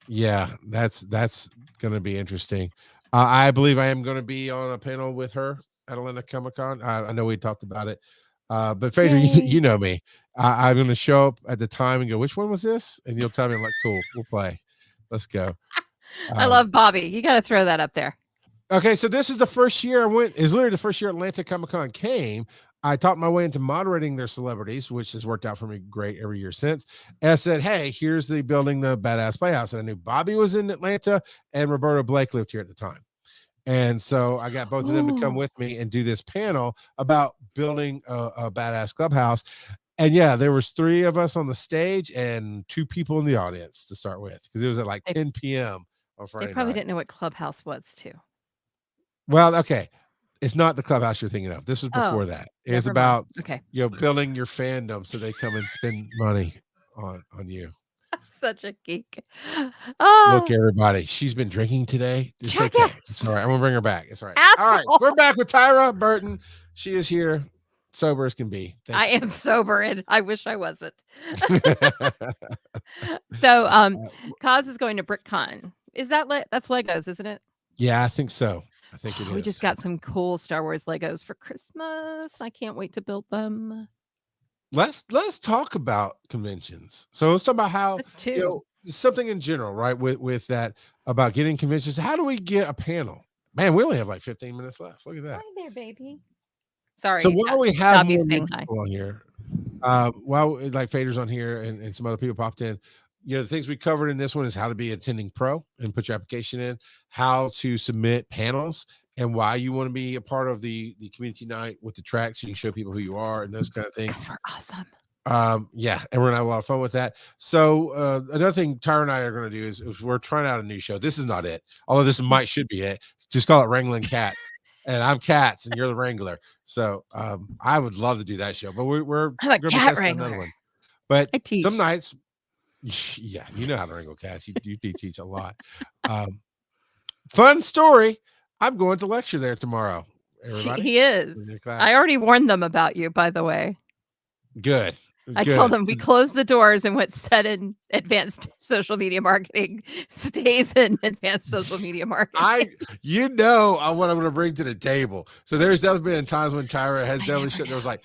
Speaker 2: Yeah, that's going to be interesting. I believe I am going to be on a panel with her at Atlanta Comic Con. I know we talked about it, but Phaedra, you know me. I'm going to show up at the time and go, "Which one was this?" And you'll tell me, "Like, cool, we'll play. Let's go."
Speaker 1: I love Bobby. You got to throw that up there.
Speaker 2: Okay, so this is the first year I went. Is literally the first year Atlanta Comic Con came. I talked my way into moderating their celebrities, which has worked out for me great every year since. And I said, "Hey, here's the building the Badass Playhouse." And I knew Bobby was in Atlanta and Roberto Blake lived here at the time. And so I got both of them to come with me and do this panel about building a badass clubhouse. And yeah, there was 3 of us on the stage and 2 people in the audience to start with because it was at like 10 p.m. on Friday
Speaker 1: They probably
Speaker 2: night.
Speaker 1: didn't know what Clubhouse was, too.
Speaker 2: Well, okay. It's not the clubhouse you're thinking of. This was before that. It's about
Speaker 1: okay.
Speaker 2: Building your fandom so they come and spend money on you.
Speaker 1: Such a geek.
Speaker 2: Look, everybody, she's been drinking today. It's okay. It's all right. I'm gonna bring her back. It's all right.
Speaker 1: Asshole.
Speaker 2: All right. We're back with Tyra Burton. She is here, sober as can be.
Speaker 1: I am sober and I wish I wasn't. So Kaz is going to BrickCon. Is that that's Legos, isn't it?
Speaker 2: Yeah, I think so. I think it is.
Speaker 1: We just got some cool Star Wars Legos for Christmas. I can't wait to build them.
Speaker 2: Let's talk about conventions. So let's talk about how something in general, right? With that about getting conventions. How do we get a panel? Man, we only have like 15 minutes left. Look at that.
Speaker 1: Hi there, baby. Sorry.
Speaker 2: So while we have more
Speaker 1: saying
Speaker 2: people on here, while like Phaedra's on here and some other people popped in, the things we covered in this one is how to be attending pro and put your application in, how to submit panels, and why you want to be a part of the community night with the track so you can show people who you are and those kind of things.
Speaker 1: Those were awesome.
Speaker 2: Yeah, and we're gonna have a lot of fun with that. So another thing Tyra and I are gonna do is we're trying out a new show. This is not it, although this should be it. Just call it Wrangling Cat. And I'm Cats and you're the Wrangler. So I would love to do that show, but we're
Speaker 1: I'm a
Speaker 2: gonna
Speaker 1: cat
Speaker 2: be
Speaker 1: wrangler.
Speaker 2: Another one. But
Speaker 1: I teach.
Speaker 2: some nights, yeah, you know how to wrangle cats. You teach a lot. Fun story. I'm going to lecture there tomorrow. Everybody,
Speaker 1: he is. I already warned them about you, by the way.
Speaker 2: Good.
Speaker 1: I told them we closed the doors and what said in advanced social media marketing stays in advanced social media marketing.
Speaker 2: What I'm going to bring to the table. So there's definitely been times when Tyra has definitely there was like,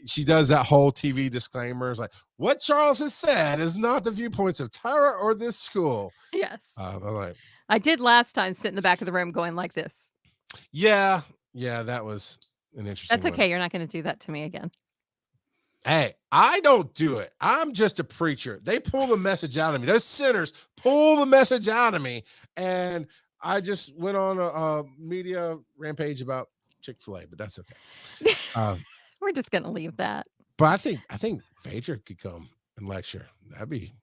Speaker 2: she does that whole TV disclaimer. It's like, what Charles has said is not the viewpoints of Tyra or this school.
Speaker 1: Yes.
Speaker 2: I'm like,
Speaker 1: I did last time sit in the back of the room going like this.
Speaker 2: Yeah, that was an interesting
Speaker 1: That's okay. You're not going to do that to me again.
Speaker 2: Hey, I don't do it. I'm just a preacher. They pull the message out of me. Those sinners pull the message out of me. And I just went on a media rampage about Chick-fil-A, but that's okay.
Speaker 1: We're just going to leave that.
Speaker 2: But I think Phaedra could come and lecture. That'd be.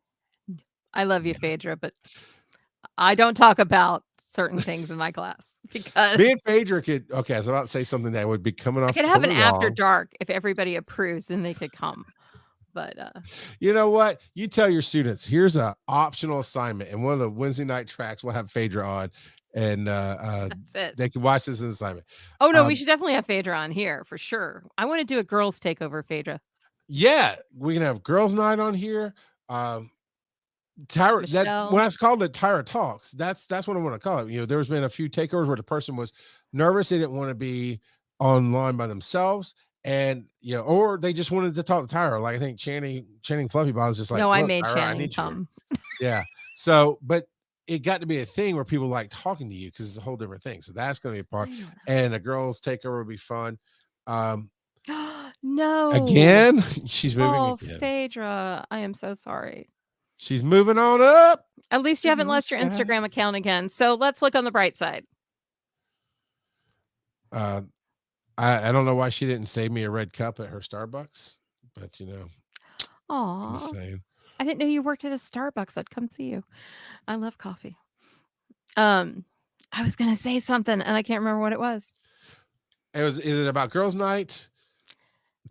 Speaker 1: I love you, Phaedra, but I don't talk about certain things in my class because
Speaker 2: me and Phaedra could. Okay, I was about to say something that would be coming
Speaker 1: I
Speaker 2: off
Speaker 1: could have an
Speaker 2: totally
Speaker 1: after
Speaker 2: wrong.
Speaker 1: dark if everybody approves, then they could come. But
Speaker 2: You know what? You tell your students, here's a optional assignment, and one of the Wednesday night tracks we'll have Phaedra on, and
Speaker 1: that's it.
Speaker 2: they can watch this as an assignment.
Speaker 1: Oh no, we should definitely have Phaedra on here for sure. I want to do a girls takeover, Phaedra.
Speaker 2: Yeah, we can have girls' night on here. Tyra, that
Speaker 1: Michelle.
Speaker 2: when I called it Tyra Talks, that's what I want to call it. You know, there's been a few takeovers where the person was nervous, they didn't want to be online by themselves, and you know, or they just wanted to talk to Tyra. Like I think Channing Fluffy Ball was just like,
Speaker 1: No, I
Speaker 2: look,
Speaker 1: made
Speaker 2: Tyra, I
Speaker 1: Channing
Speaker 2: need you here.
Speaker 1: come.
Speaker 2: Yeah. So, but it got to be a thing where people like talking to you because it's a whole different thing. So that's going to be a part. And a girls takeover would be fun.
Speaker 1: No.
Speaker 2: Again, she's moving again.
Speaker 1: Phaedra, I am so sorry.
Speaker 2: She's moving on up.
Speaker 1: At least you haven't lost your Instagram account again. So let's look on the bright side.
Speaker 2: I don't know why she didn't save me a red cup at her Starbucks, but you know.
Speaker 1: I'm just saying. I didn't know you worked at a Starbucks. I'd come see you. I love coffee. I was gonna say something and I can't remember what it was.
Speaker 2: Is it about girls' night?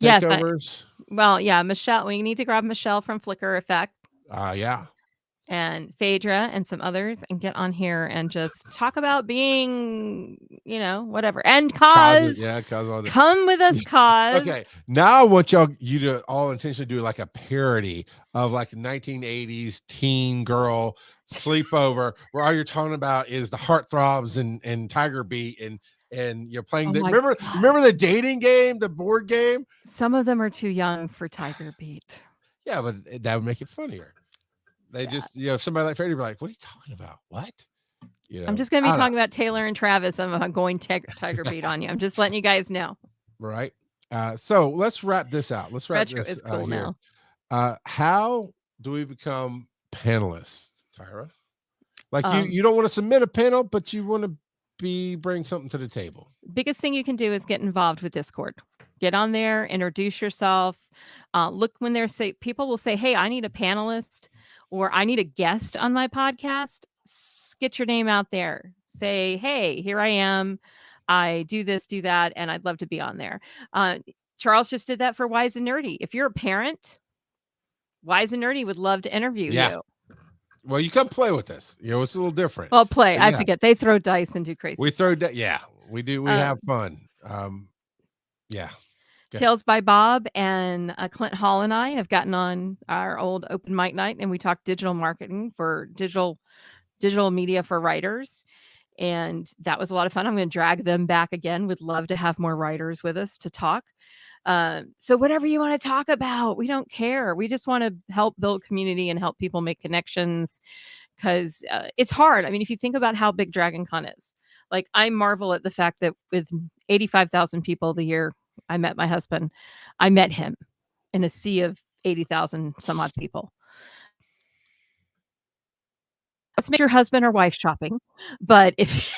Speaker 1: Takeovers? Yes. Yeah, Michelle. We need to grab Michelle from Flickr Effect.
Speaker 2: Yeah.
Speaker 1: And Phaedra and some others and get on here and just talk about being, you know, whatever. And Cause. Come with us, Cause.
Speaker 2: Okay. Now I want you to all intentionally do like a parody of like the 1980s teen girl sleepover where all you're talking about is the heartthrobs and Tiger Beat and you're playing remember the dating game, the board game?
Speaker 1: Some of them are too young for Tiger Beat.
Speaker 2: Yeah, but that would make it funnier. They just, you know, somebody like Freddie be like, what are you talking about? What? You know,
Speaker 1: I'm just going to be talking about Taylor and Travis. I'm going Tiger Beat on you. I'm just letting you guys know.
Speaker 2: Right. So let's wrap this out. Let's wrap
Speaker 1: Retro
Speaker 2: this
Speaker 1: is cool
Speaker 2: here.
Speaker 1: Now.
Speaker 2: How do we become panelists, Tyra? Like you don't want to submit a panel, but you want to bring something to the table.
Speaker 1: Biggest thing you can do is get involved with Discord. Get on there, introduce yourself. Look when people will say, hey, I need a panelist or I need a guest on my podcast. Get your name out there. Say, hey, here I am. I do this, do that, and I'd love to be on there. Charles just did that for Wise and Nerdy. If you're a parent, Wise and Nerdy would love to interview you.
Speaker 2: Well, you come play with us. You know, it's a little different.
Speaker 1: Well, play. I forget. They throw dice and do crazy.
Speaker 2: We throw we do. We have fun. Yeah.
Speaker 1: Tales by Bob and Clint Hall and I have gotten on our old open mic night and we talked digital marketing for digital media for writers. And that was a lot of fun. I'm going to drag them back again. Would love to have more writers with us to talk. So whatever you want to talk about, we don't care. We just want to help build community and help people make connections because it's hard. I mean, if you think about how big DragonCon is, like I marvel at the fact that with 85,000 people the year I met my husband, I met him in a sea of 80,000 some odd people. Let's make your husband or wife shopping. But if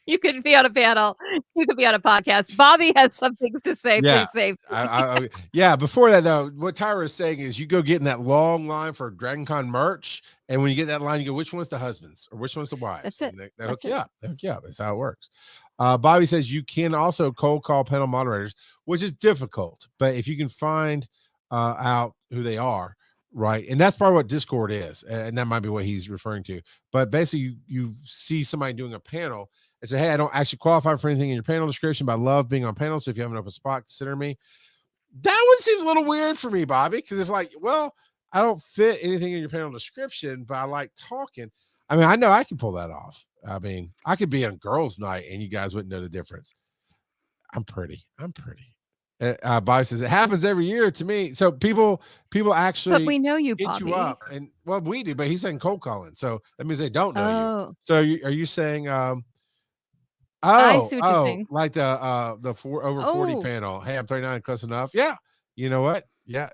Speaker 1: you could be on a panel, you could be on a podcast. Bobby has some things to say.
Speaker 2: Yeah.
Speaker 1: Please say.
Speaker 2: Yeah. Before that, though, what Tyra is saying is you go get in that long line for DragonCon merch. And when you get that line, you go, which one's the husbands or which one's the wives?
Speaker 1: That's it.
Speaker 2: They hook you up. They hook you up. That's how it works. Bobby says you can also cold call panel moderators, which is difficult. But if you can find out who they are, right? And that's part of what Discord is. And that might be what he's referring to. But basically, you see somebody doing a panel and say, hey, I don't actually qualify for anything in your panel description, but I love being on panels. So if you have an open spot, consider me. That one seems a little weird for me, Bobby, because it's like, well, I don't fit anything in your panel description, but I like talking. I mean, I know I can pull that off. I mean, I could be on girls' night and you guys wouldn't know the difference. I'm pretty. Bobby says it happens every year to me. So people actually,
Speaker 1: but we know you,
Speaker 2: get
Speaker 1: Bobby.
Speaker 2: You up, and well, we do. But he's saying cold calling, so that means they don't know you. So are you saying?
Speaker 1: I see what you're saying.
Speaker 2: Like the over 40 panel. Hey, I'm 39, close enough. Yeah, you know what? Yeah,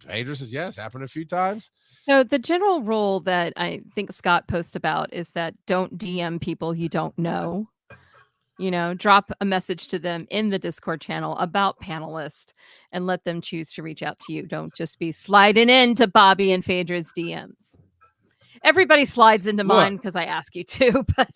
Speaker 2: Adrian says yes, happened a few times.
Speaker 1: So the general rule that I think Scott posts about is that don't DM people you don't know. You know, drop a message to them in the Discord channel about panelists and let them choose to reach out to you. Don't just be sliding into Bobby and Phaedra's DMs. Everybody slides into
Speaker 2: Look,
Speaker 1: mine because I ask you to, but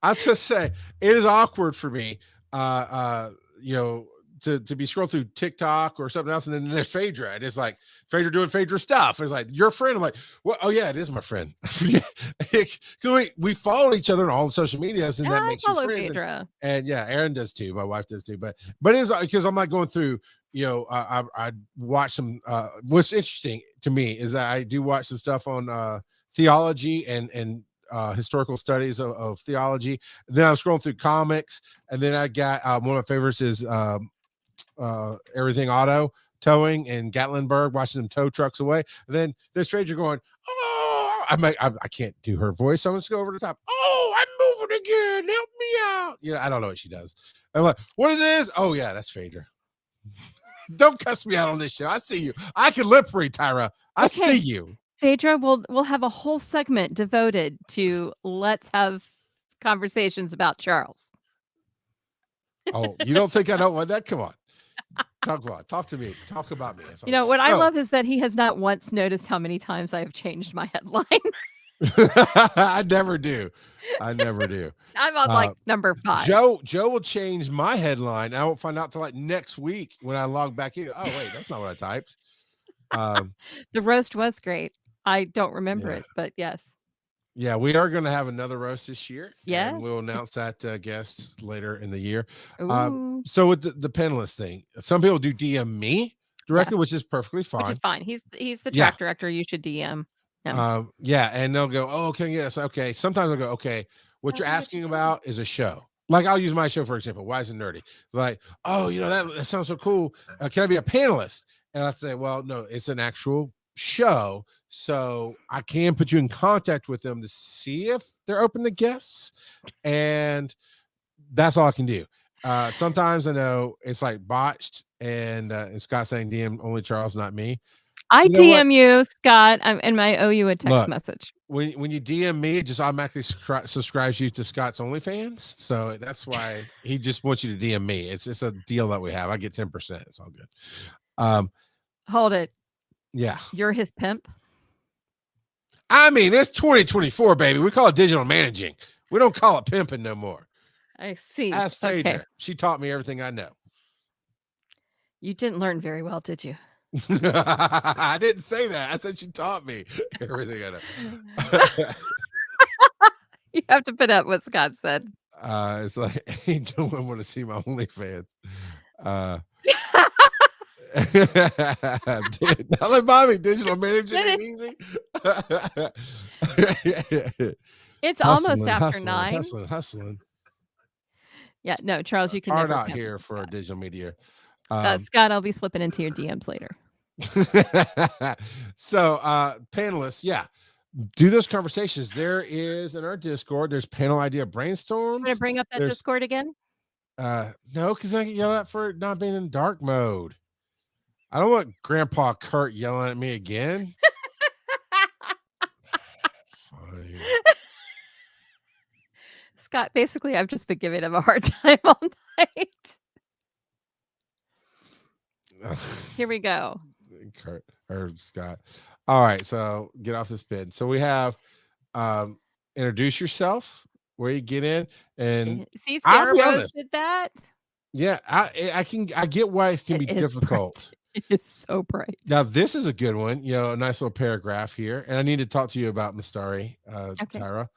Speaker 2: I was just say it is awkward for me, you know, to be scroll through TikTok or something else, and then there's Phaedra, and it's like Phaedra doing Phaedra stuff. It's like your friend. I'm like, what? Oh yeah, it is my friend. we follow each other on all the social medias, and that
Speaker 1: I
Speaker 2: makes you
Speaker 1: follow
Speaker 2: friends.
Speaker 1: Phaedra.
Speaker 2: And yeah, Aaron does too. My wife does too. But it is because I'm like going through. You know, I watch some. What's interesting to me is that I do watch some stuff on theology and historical studies of theology. Then I'm scrolling through comics, and then I got one of my favorites is Everything Auto Towing in Gatlinburg, watching them tow trucks away. And then this stranger going, "Oh, I can't do her voice. So I'm just go over the top. Oh, I'm moving again. Help me out." You know, I don't know what she does. I'm like, "What is this?" Oh yeah, that's Phaedra. Don't cuss me out on this show. I see you. I can lip read, Tyra. I see you.
Speaker 1: Phaedra, we'll have a whole segment devoted to let's have conversations about Charles.
Speaker 2: Oh, you don't think I don't want that? Come on. Talk to me. Talk about me.
Speaker 1: You know, what I love is that he has not once noticed how many times I have changed my headline.
Speaker 2: I never do. I'm
Speaker 1: on like number 5.
Speaker 2: Joe will change my headline. I won't find out till like next week when I log back in. Oh wait, that's not what I typed.
Speaker 1: The roast was great. I don't remember it, but yes.
Speaker 2: Yeah, we are going to have another roast this year.
Speaker 1: Yes.
Speaker 2: And we'll announce that guest later in the year.
Speaker 1: Ooh.
Speaker 2: So with the panelist thing, some people do DM me directly, which is perfectly fine.
Speaker 1: Which is fine. He's the track director. You should DM him.
Speaker 2: And they'll go, "Oh, can I get us?" Okay. Sometimes I'll go, "Okay, what you're asking about is a show." Like I'll use my show, for example, Wise and Nerdy. Like, "Oh, you know, that sounds so cool. Can I be a panelist?" And I say, "Well, no, it's an actual show. So I can put you in contact with them to see if they're open to guests. And that's all I can do. Sometimes I know it's like botched and Scott saying DM only Charles, not me.
Speaker 1: I DM you, Scott, and I owe you a text message.
Speaker 2: When you DM me, it just automatically subscribes you to Scott's OnlyFans. So that's why he just wants you to DM me. It's a deal that we have. I get 10%. It's all good.
Speaker 1: Hold it.
Speaker 2: Yeah.
Speaker 1: You're his pimp?
Speaker 2: I mean, it's 2024, baby. We call it digital managing. We don't call it pimping no more.
Speaker 1: I see.
Speaker 2: Ask Phaedra. Okay. She taught me everything I know.
Speaker 1: You didn't learn very well, did you?
Speaker 2: I didn't say that. I said she taught me everything I know.
Speaker 1: You have to put up what Scott said.
Speaker 2: It's like, hey, no one want to see my OnlyFans. Tell him, mommy, digital managing ain't easy.
Speaker 1: It's almost after 9.
Speaker 2: Hustling.
Speaker 1: Yeah, no, Charles, you can
Speaker 2: hard out here for digital media.
Speaker 1: Scott, I'll be slipping into your DMs later.
Speaker 2: So, panelists, do those conversations. There is in our Discord. There's panel idea brainstorms.
Speaker 1: Can I bring up that Discord again?
Speaker 2: No, because I get yelled at for not being in dark mode. I don't want Grandpa Kurt yelling at me again. Fine.
Speaker 1: Scott, basically, I've just been giving him a hard time all night. Here we go.
Speaker 2: Kurt or Scott. All right, so get off this bed. So we have introduce yourself, where you get in, and
Speaker 1: see, Sarah Rose did that.
Speaker 2: Yeah, I get why it can be difficult.
Speaker 1: Bright. It is so bright.
Speaker 2: Now this is a good one. You know, a nice little paragraph here, and I need to talk to you about Mastari, Tyra.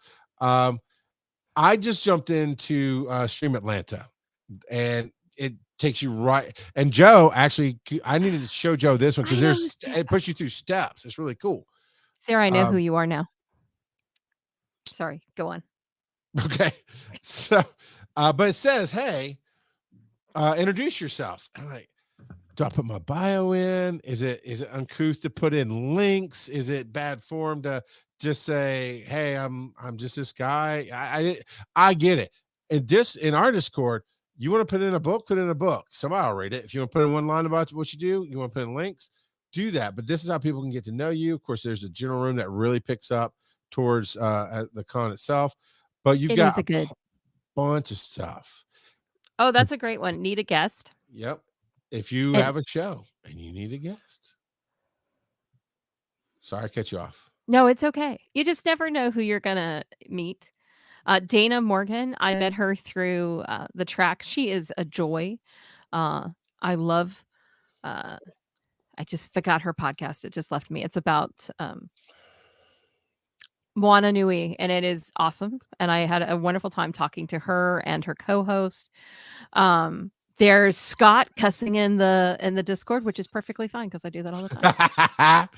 Speaker 2: I just jumped into Stream Atlanta, and it takes you right. And Joe, actually, I needed to show Joe this one because it puts you through steps. It's really cool.
Speaker 1: Sarah, I know who you are now. Sorry, go on.
Speaker 2: Okay, so, but it says, "Hey, introduce yourself." I'm like, do I put my bio in? Is it uncouth to put in links? Is it bad form to just say, "Hey, I'm just this guy"? I get it. In our Discord, you want to put in a book, put in a book. Somebody will read it. If you want to put in one line about what you do, you want to put in links, do that. But this is how people can get to know you. Of course, there's a general room that really picks up towards the con itself. But you've got a bunch of stuff.
Speaker 1: Oh, that's a great one. Need a guest.
Speaker 2: Yep. If you have a show and you need a guest. Sorry, I cut you off.
Speaker 1: No, it's okay. You just never know who you're gonna meet. Dana Morgan, I met her through, the track. She is a joy. I love, uh I just forgot her podcast. It just left me. It's about, Moana Nui, and it is awesome, and I had a wonderful time talking to her and her co-host. There's Scott cussing in the Discord, which is perfectly fine because I do that all the time.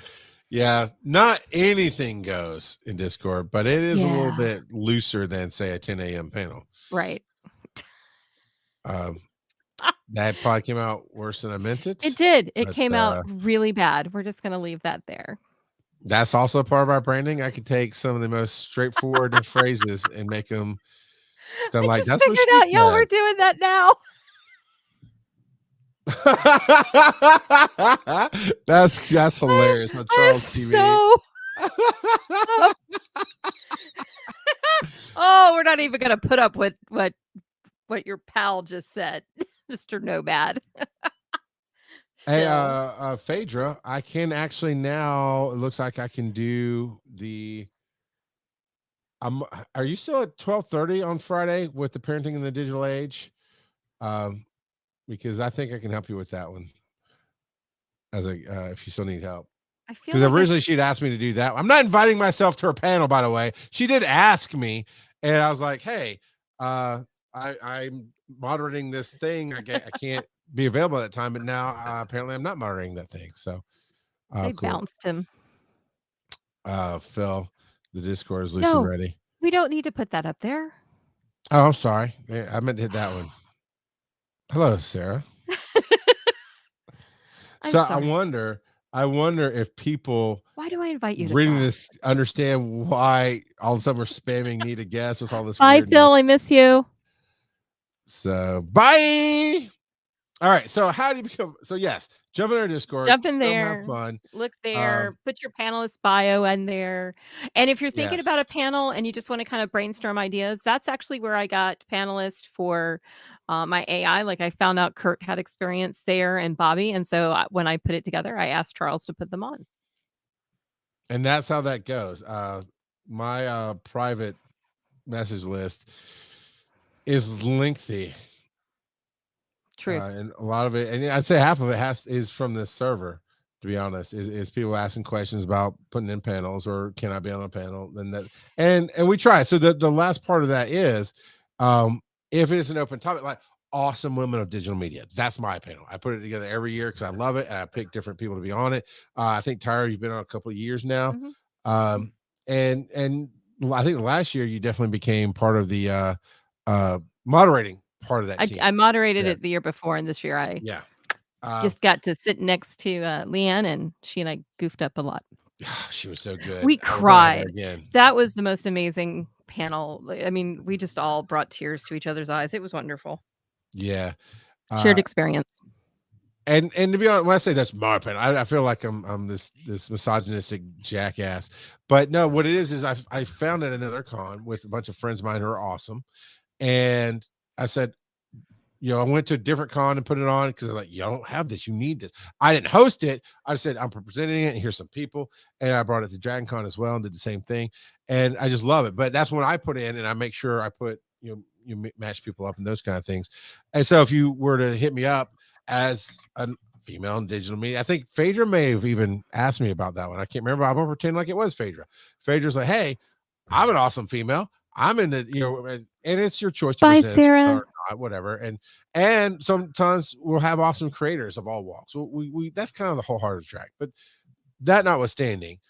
Speaker 2: Yeah, not anything goes in Discord, but it is a little
Speaker 1: Yeah.
Speaker 2: bit looser than, say, a 10 a.m. panel.
Speaker 1: Right.
Speaker 2: Um, that probably came out worse than I meant
Speaker 1: It
Speaker 2: it,
Speaker 1: did. It
Speaker 2: but
Speaker 1: came out really bad. We're just gonna leave that there.
Speaker 2: that's also part of our branding. I could take some of the most straightforward of phrases and make them sound
Speaker 1: I
Speaker 2: like
Speaker 1: just
Speaker 2: that's what
Speaker 1: figured
Speaker 2: she
Speaker 1: out y'all
Speaker 2: said.
Speaker 1: were doing that now.
Speaker 2: That's hilarious on
Speaker 1: I'm
Speaker 2: Charles TV.
Speaker 1: so Oh, we're not even gonna put up with what your pal just said, Mr. Nomad.
Speaker 2: Hey,
Speaker 1: Phil.
Speaker 2: Phaedra, I can actually now. It looks like I can do the. Are you still at 12:30 on Friday with the parenting in the digital age? Um, because I think I can help you with that one as a if you still need help.
Speaker 1: I feel
Speaker 2: Because
Speaker 1: like
Speaker 2: originally she'd asked me to do that. I'm not inviting myself to her panel, by the way. She did ask me, and I was like, "Hey, I'm moderating this thing. I can't be available at that time, but now apparently I'm not moderating that thing." So,
Speaker 1: they
Speaker 2: cool.
Speaker 1: bounced him.
Speaker 2: Phil, the Discord is loose and
Speaker 1: No,
Speaker 2: ready.
Speaker 1: we don't need to put that up there.
Speaker 2: Oh, I'm sorry. I meant to hit that one. Hello, Sarah.
Speaker 1: I'm
Speaker 2: So I
Speaker 1: sorry.
Speaker 2: wonder, I wonder if people
Speaker 1: Why do I invite you to
Speaker 2: reading
Speaker 1: talk?
Speaker 2: this understand why all of a sudden we're spamming need a guess with all this
Speaker 1: Bye, Phil. I
Speaker 2: weirdness.
Speaker 1: miss you.
Speaker 2: So bye. All right. So how do you become? So yes, jump in our Discord.
Speaker 1: Jump in
Speaker 2: Come have
Speaker 1: there,
Speaker 2: fun.
Speaker 1: look
Speaker 2: Um,
Speaker 1: there, put your panelist bio in there. And if you're thinking about
Speaker 2: yes.
Speaker 1: a panel and you just want to kind of brainstorm ideas, that's actually where I got panelists for my AI. Like I found out Kurt had experience there and Bobby. And so when I put it together, I asked Charles to put them on.
Speaker 2: And that's how that goes. My private message list is lengthy.
Speaker 1: Truth.
Speaker 2: And a lot of it, and I'd say half of it is from this server. To be honest, is people asking questions about putting in panels or can I be on a panel? And we try. So the last part of that is, if it is an open topic, like awesome women of digital media, that's my panel. I put it together every year because I love it, and I pick different people to be on it. I think Tyra, you've been on a couple of years now,
Speaker 1: Mm-hmm.
Speaker 2: and I think last year you definitely became part of the moderating part of that team.
Speaker 1: I moderated
Speaker 2: Yeah.
Speaker 1: it the year before, and this year I
Speaker 2: Yeah.
Speaker 1: just got to sit next to Leanne, and she and I goofed up a lot.
Speaker 2: She was so good.
Speaker 1: We
Speaker 2: I would want to have her
Speaker 1: cried.
Speaker 2: again.
Speaker 1: That was the most amazing panel. I mean, we just all brought tears to each other's eyes. It was wonderful.
Speaker 2: Yeah.
Speaker 1: Shared experience.
Speaker 2: And to be honest, when I say that's my opinion, I feel like I'm this misogynistic jackass. But no, what it is I found at another con with a bunch of friends of mine who are awesome. And I said, I went to a different con and put it on because I was like, you don't have this, you need this. I didn't host it. I said, I'm presenting it, and here's some people. And I brought it to DragonCon as well and did the same thing. And I just love it. But that's when I put in, and I make sure I put, you match people up and those kind of things. And so if you were to hit me up as a female in digital media, I think Phaedra may have even asked me about that one. I can't remember. I'm gonna pretend like it was Phaedra. Phaedra's like, hey, I'm an awesome female. I'm in the, and it's your choice to
Speaker 1: Bye,
Speaker 2: present
Speaker 1: Sarah.
Speaker 2: or not, whatever. And sometimes we'll have awesome creators of all walks. We that's kind of the whole heart of the track. But that notwithstanding,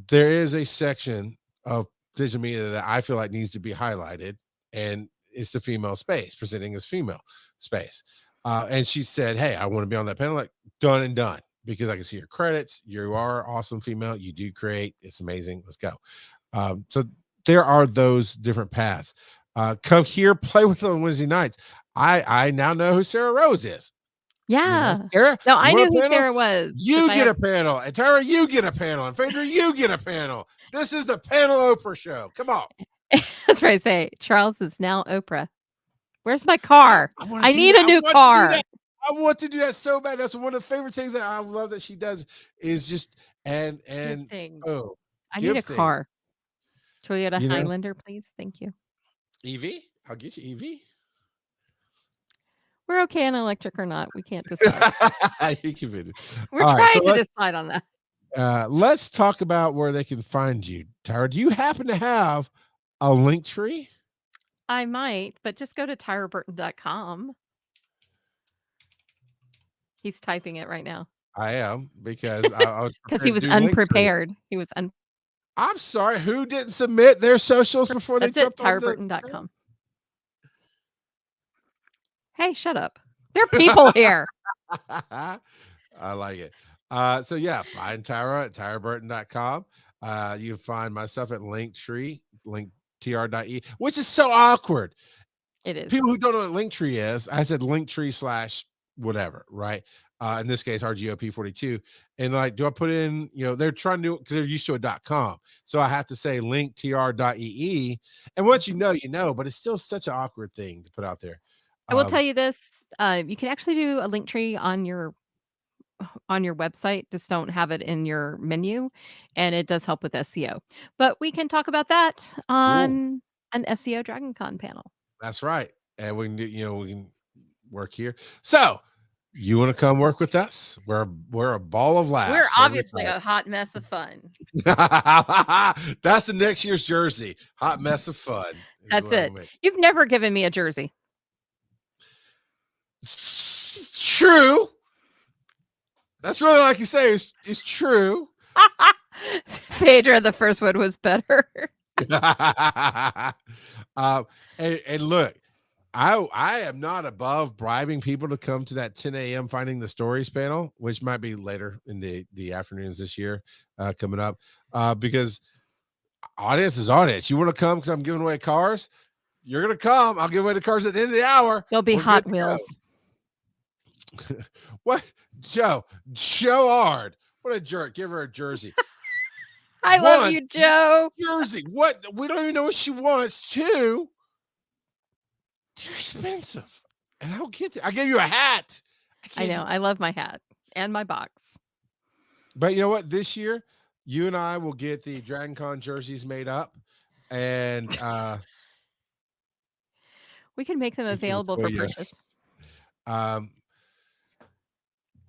Speaker 2: there is a section of digital media that I feel like needs to be highlighted, and it's the female space, presenting as female space. And she said, hey, I want to be on that panel. Like, done and done, because I can see your credits. You are awesome female. You do create. It's amazing. Let's go. So there are those different paths. Come here, play with on Wednesday nights. I now know who Sarah Rose is.
Speaker 1: Yeah.
Speaker 2: Sarah,
Speaker 1: No,
Speaker 2: you
Speaker 1: I
Speaker 2: want
Speaker 1: knew
Speaker 2: a
Speaker 1: who
Speaker 2: panel?
Speaker 1: Sarah was.
Speaker 2: You get a panel. And Tara, you get a panel. And Phaedra, you get a panel. This is the Panel Oprah show. Come on.
Speaker 1: That's what I say. Charles is now Oprah. Where's my car? I need a new car.
Speaker 2: I want to do that so bad. That's one of the favorite things that I love that she does is just and
Speaker 1: things.
Speaker 2: oh,
Speaker 1: I need
Speaker 2: give
Speaker 1: a
Speaker 2: things.
Speaker 1: car. Toyota
Speaker 2: You know,
Speaker 1: Highlander, please. Thank you.
Speaker 2: EV. I'll get you EV.
Speaker 1: We're okay on electric or not. We can't decide.
Speaker 2: You committed.
Speaker 1: We're
Speaker 2: All right, so
Speaker 1: trying to decide on that.
Speaker 2: let's talk about where they can find you. Tyra, do you happen to have a link tree?
Speaker 1: I might, but just go to tyraburton.com. He's typing it right now
Speaker 2: I am because I was
Speaker 1: because he
Speaker 2: prepared to
Speaker 1: was
Speaker 2: do link tree.
Speaker 1: unprepared. He was
Speaker 2: I'm sorry, who didn't submit their socials before they
Speaker 1: That's it,
Speaker 2: jumped on the
Speaker 1: tyraburton.com. Hey, shut up. There are people here.
Speaker 2: I like it. So yeah, find Tyra at tyraburton.com. You can find myself at Linktree, linktr.e, which is so awkward.
Speaker 1: It is.
Speaker 2: People who don't know what Linktree is, I said Linktree / whatever, right? In this case, RGOP42. And like, do I put in, they're trying to do it because they're used to a .com. So I have to say linktr.ee. And once you know, but it's still such an awkward thing to put out there.
Speaker 1: I will tell you this, you can actually do a link tree on your website, just don't have it in your menu, and it does help with SEO. But we can talk about that
Speaker 2: Cool.
Speaker 1: on an SEO DragonCon panel.
Speaker 2: That's right. And we can do, we can work here. So you want to come work with us? We're a ball of laughs.
Speaker 1: We're obviously a hot mess of fun.
Speaker 2: That's the next year's jersey. Hot mess of fun.
Speaker 1: That's it. You've never given me a jersey.
Speaker 2: True. That's really like you say. It's true.
Speaker 1: Phaedra, the first one was better.
Speaker 2: And look, I am not above bribing people to come to that 10 a.m. Finding the Stories panel, which might be later in the afternoons this year, coming up, because audience is audience. You want to come because I'm giving away cars? You're going to come. I'll give away the cars at the end of the hour.
Speaker 1: They'll be Hot Wheels.
Speaker 2: What? Joe Ard. What a jerk. Give her a jersey.
Speaker 1: I love you, Joe.
Speaker 2: Jersey. What? We don't even know what she wants. 2, they're expensive. And I'll get it. I gave you a hat.
Speaker 1: I know. I love my hat and my box.
Speaker 2: But you know what? This year, you and I will get the DragonCon jerseys made up. And
Speaker 1: we can make them available for purchase.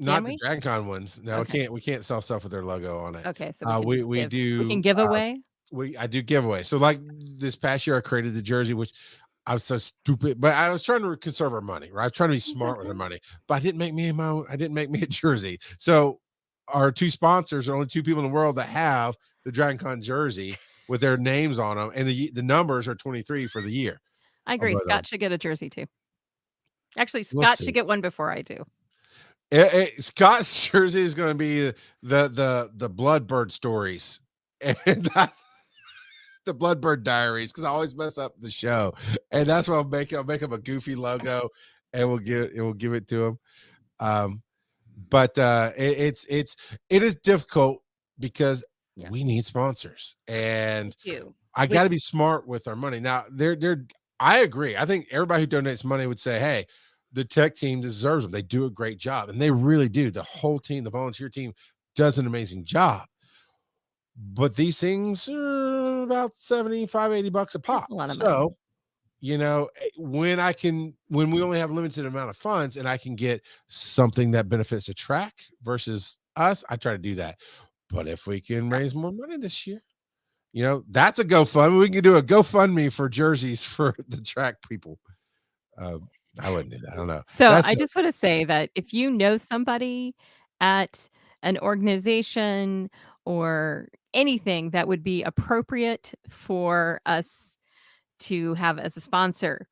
Speaker 2: Not the DragonCon ones. No, okay. We can't sell stuff with their logo on it.
Speaker 1: Okay, so we
Speaker 2: do.
Speaker 1: We can give away.
Speaker 2: I do giveaway. So like this past year, I created the jersey, which I was so stupid, but I was trying to conserve our money, right? I was trying to be smart with our money, but I didn't make me a jersey. So our 2 sponsors are only 2 people in the world that have the DragonCon jersey with their names on them, and the numbers are 23 for the year.
Speaker 1: I agree. Scott should get a jersey too. Actually, Scott should get one before I do.
Speaker 2: Scott's jersey is going to be the Bloodbird stories, and that's the Bloodbird Diaries, because I always mess up the show, and that's what I'll make him a goofy logo, and we'll give it to him. But it is difficult because we need sponsors, and I got to be smart with our money. Now, I agree. I think everybody who donates money would say, hey, the tech team deserves them. They do a great job, and they really do. The whole team, the volunteer team, does an amazing job. But these things are about $75, $80 a pop. So, when we only have a limited amount of funds and I can get something that benefits the track versus us, I try to do that. But if we can raise more money this year, that's a GoFundMe. We can do a GoFundMe for jerseys for the track people. I wouldn't do that. I don't know.
Speaker 1: So I just want to say that if you know somebody at an organization or anything that would be appropriate for us to have as a sponsor,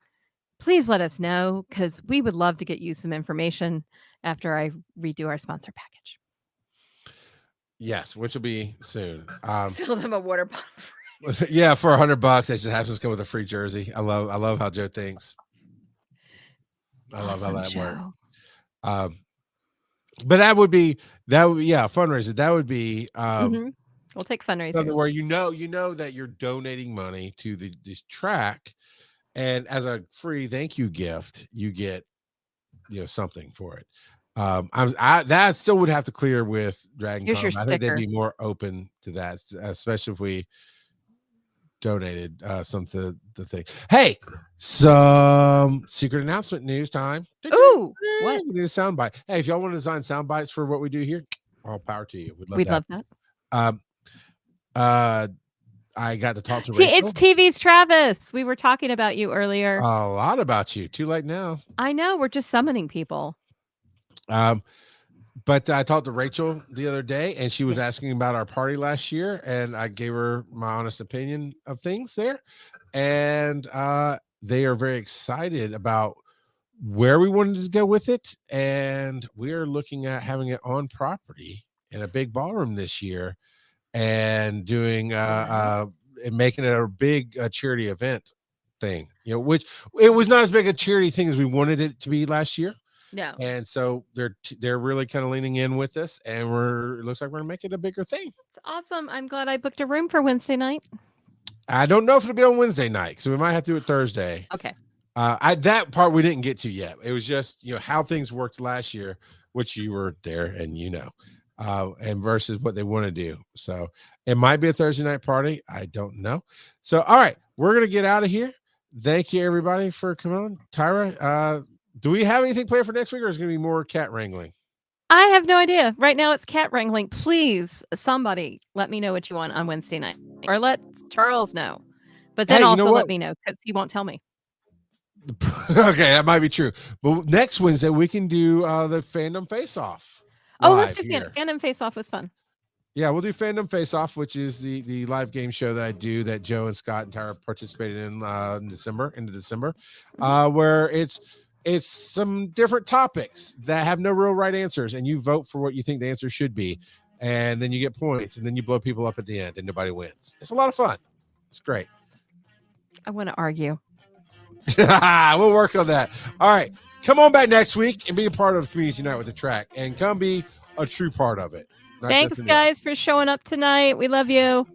Speaker 1: please let us know, because we would love to get you some information after I redo our sponsor package.
Speaker 2: Yes, which will be soon.
Speaker 1: Sell them a water bottle.
Speaker 2: Yeah, for $100, it just happens to come with a free jersey. I love how Joe thinks. I love how that works. But that would be fundraiser. That would be
Speaker 1: we'll take fundraisers
Speaker 2: where you know that you're donating money to this track, and as a free thank you gift, you get something for it. That still would have to clear with
Speaker 1: Here's your
Speaker 2: DragonCon. I think they'd
Speaker 1: sticker.
Speaker 2: be more open to that, especially if we donated some to the thing. Hey, some secret announcement news time.
Speaker 1: Ooh, what?
Speaker 2: We need a sound bite. Hey, if y'all want to design sound bites for what we do here, all power to you.
Speaker 1: We'd love that.
Speaker 2: I got to talk to
Speaker 1: It's
Speaker 2: Rachel.
Speaker 1: TV's Travis. We were talking about you earlier.
Speaker 2: A lot about you. Too late now.
Speaker 1: I know. We're just summoning people.
Speaker 2: But I talked to Rachel the other day, and she was asking about our party last year, and I gave her my honest opinion of things there. And they are very excited about where we wanted to go with it, and we are looking at having it on property in a big ballroom this year, and doing and making it a big charity event thing. Which it was not as big a charity thing as we wanted it to be last year.
Speaker 1: No.
Speaker 2: And so they're really kind of leaning in with us, and it looks like we're gonna make it a bigger thing.
Speaker 1: It's awesome. I'm glad I booked a room for Wednesday night.
Speaker 2: I don't know if it'll be on Wednesday night, so we might have to do it Thursday.
Speaker 1: Okay.
Speaker 2: That part we didn't get to yet. It was just how things worked last year, which you were there and and versus what they want to do. So it might be a Thursday night party. I don't know. So all right, we're gonna get out of here. Thank you everybody for coming on. Tyra, do we have anything planned for next week, or is it going to be more cat wrangling?
Speaker 1: I have no idea. Right now it's cat wrangling. Please, somebody let me know what you want on Wednesday night, or let Charles know. But then also let me know, because he won't tell me.
Speaker 2: Okay, that might be true. But next Wednesday we can do the Fandom Face Off.
Speaker 1: Oh, let's do Fandom Face Off. Was fun.
Speaker 2: Yeah, we'll do Fandom Face Off, which is the live game show that I do that Joe and Scott and Tyra participated in December, where it's some different topics that have no real right answers, and you vote for what you think the answer should be, and then you get points, and then you blow people up at the end, and nobody wins. It's a lot of fun. It's great.
Speaker 1: I want to argue.
Speaker 2: We'll work on that. All right, come on back next week and be a part of Community Night with the Track, and come be a true part of it.
Speaker 1: Thanks, guys, for showing up tonight. We love you.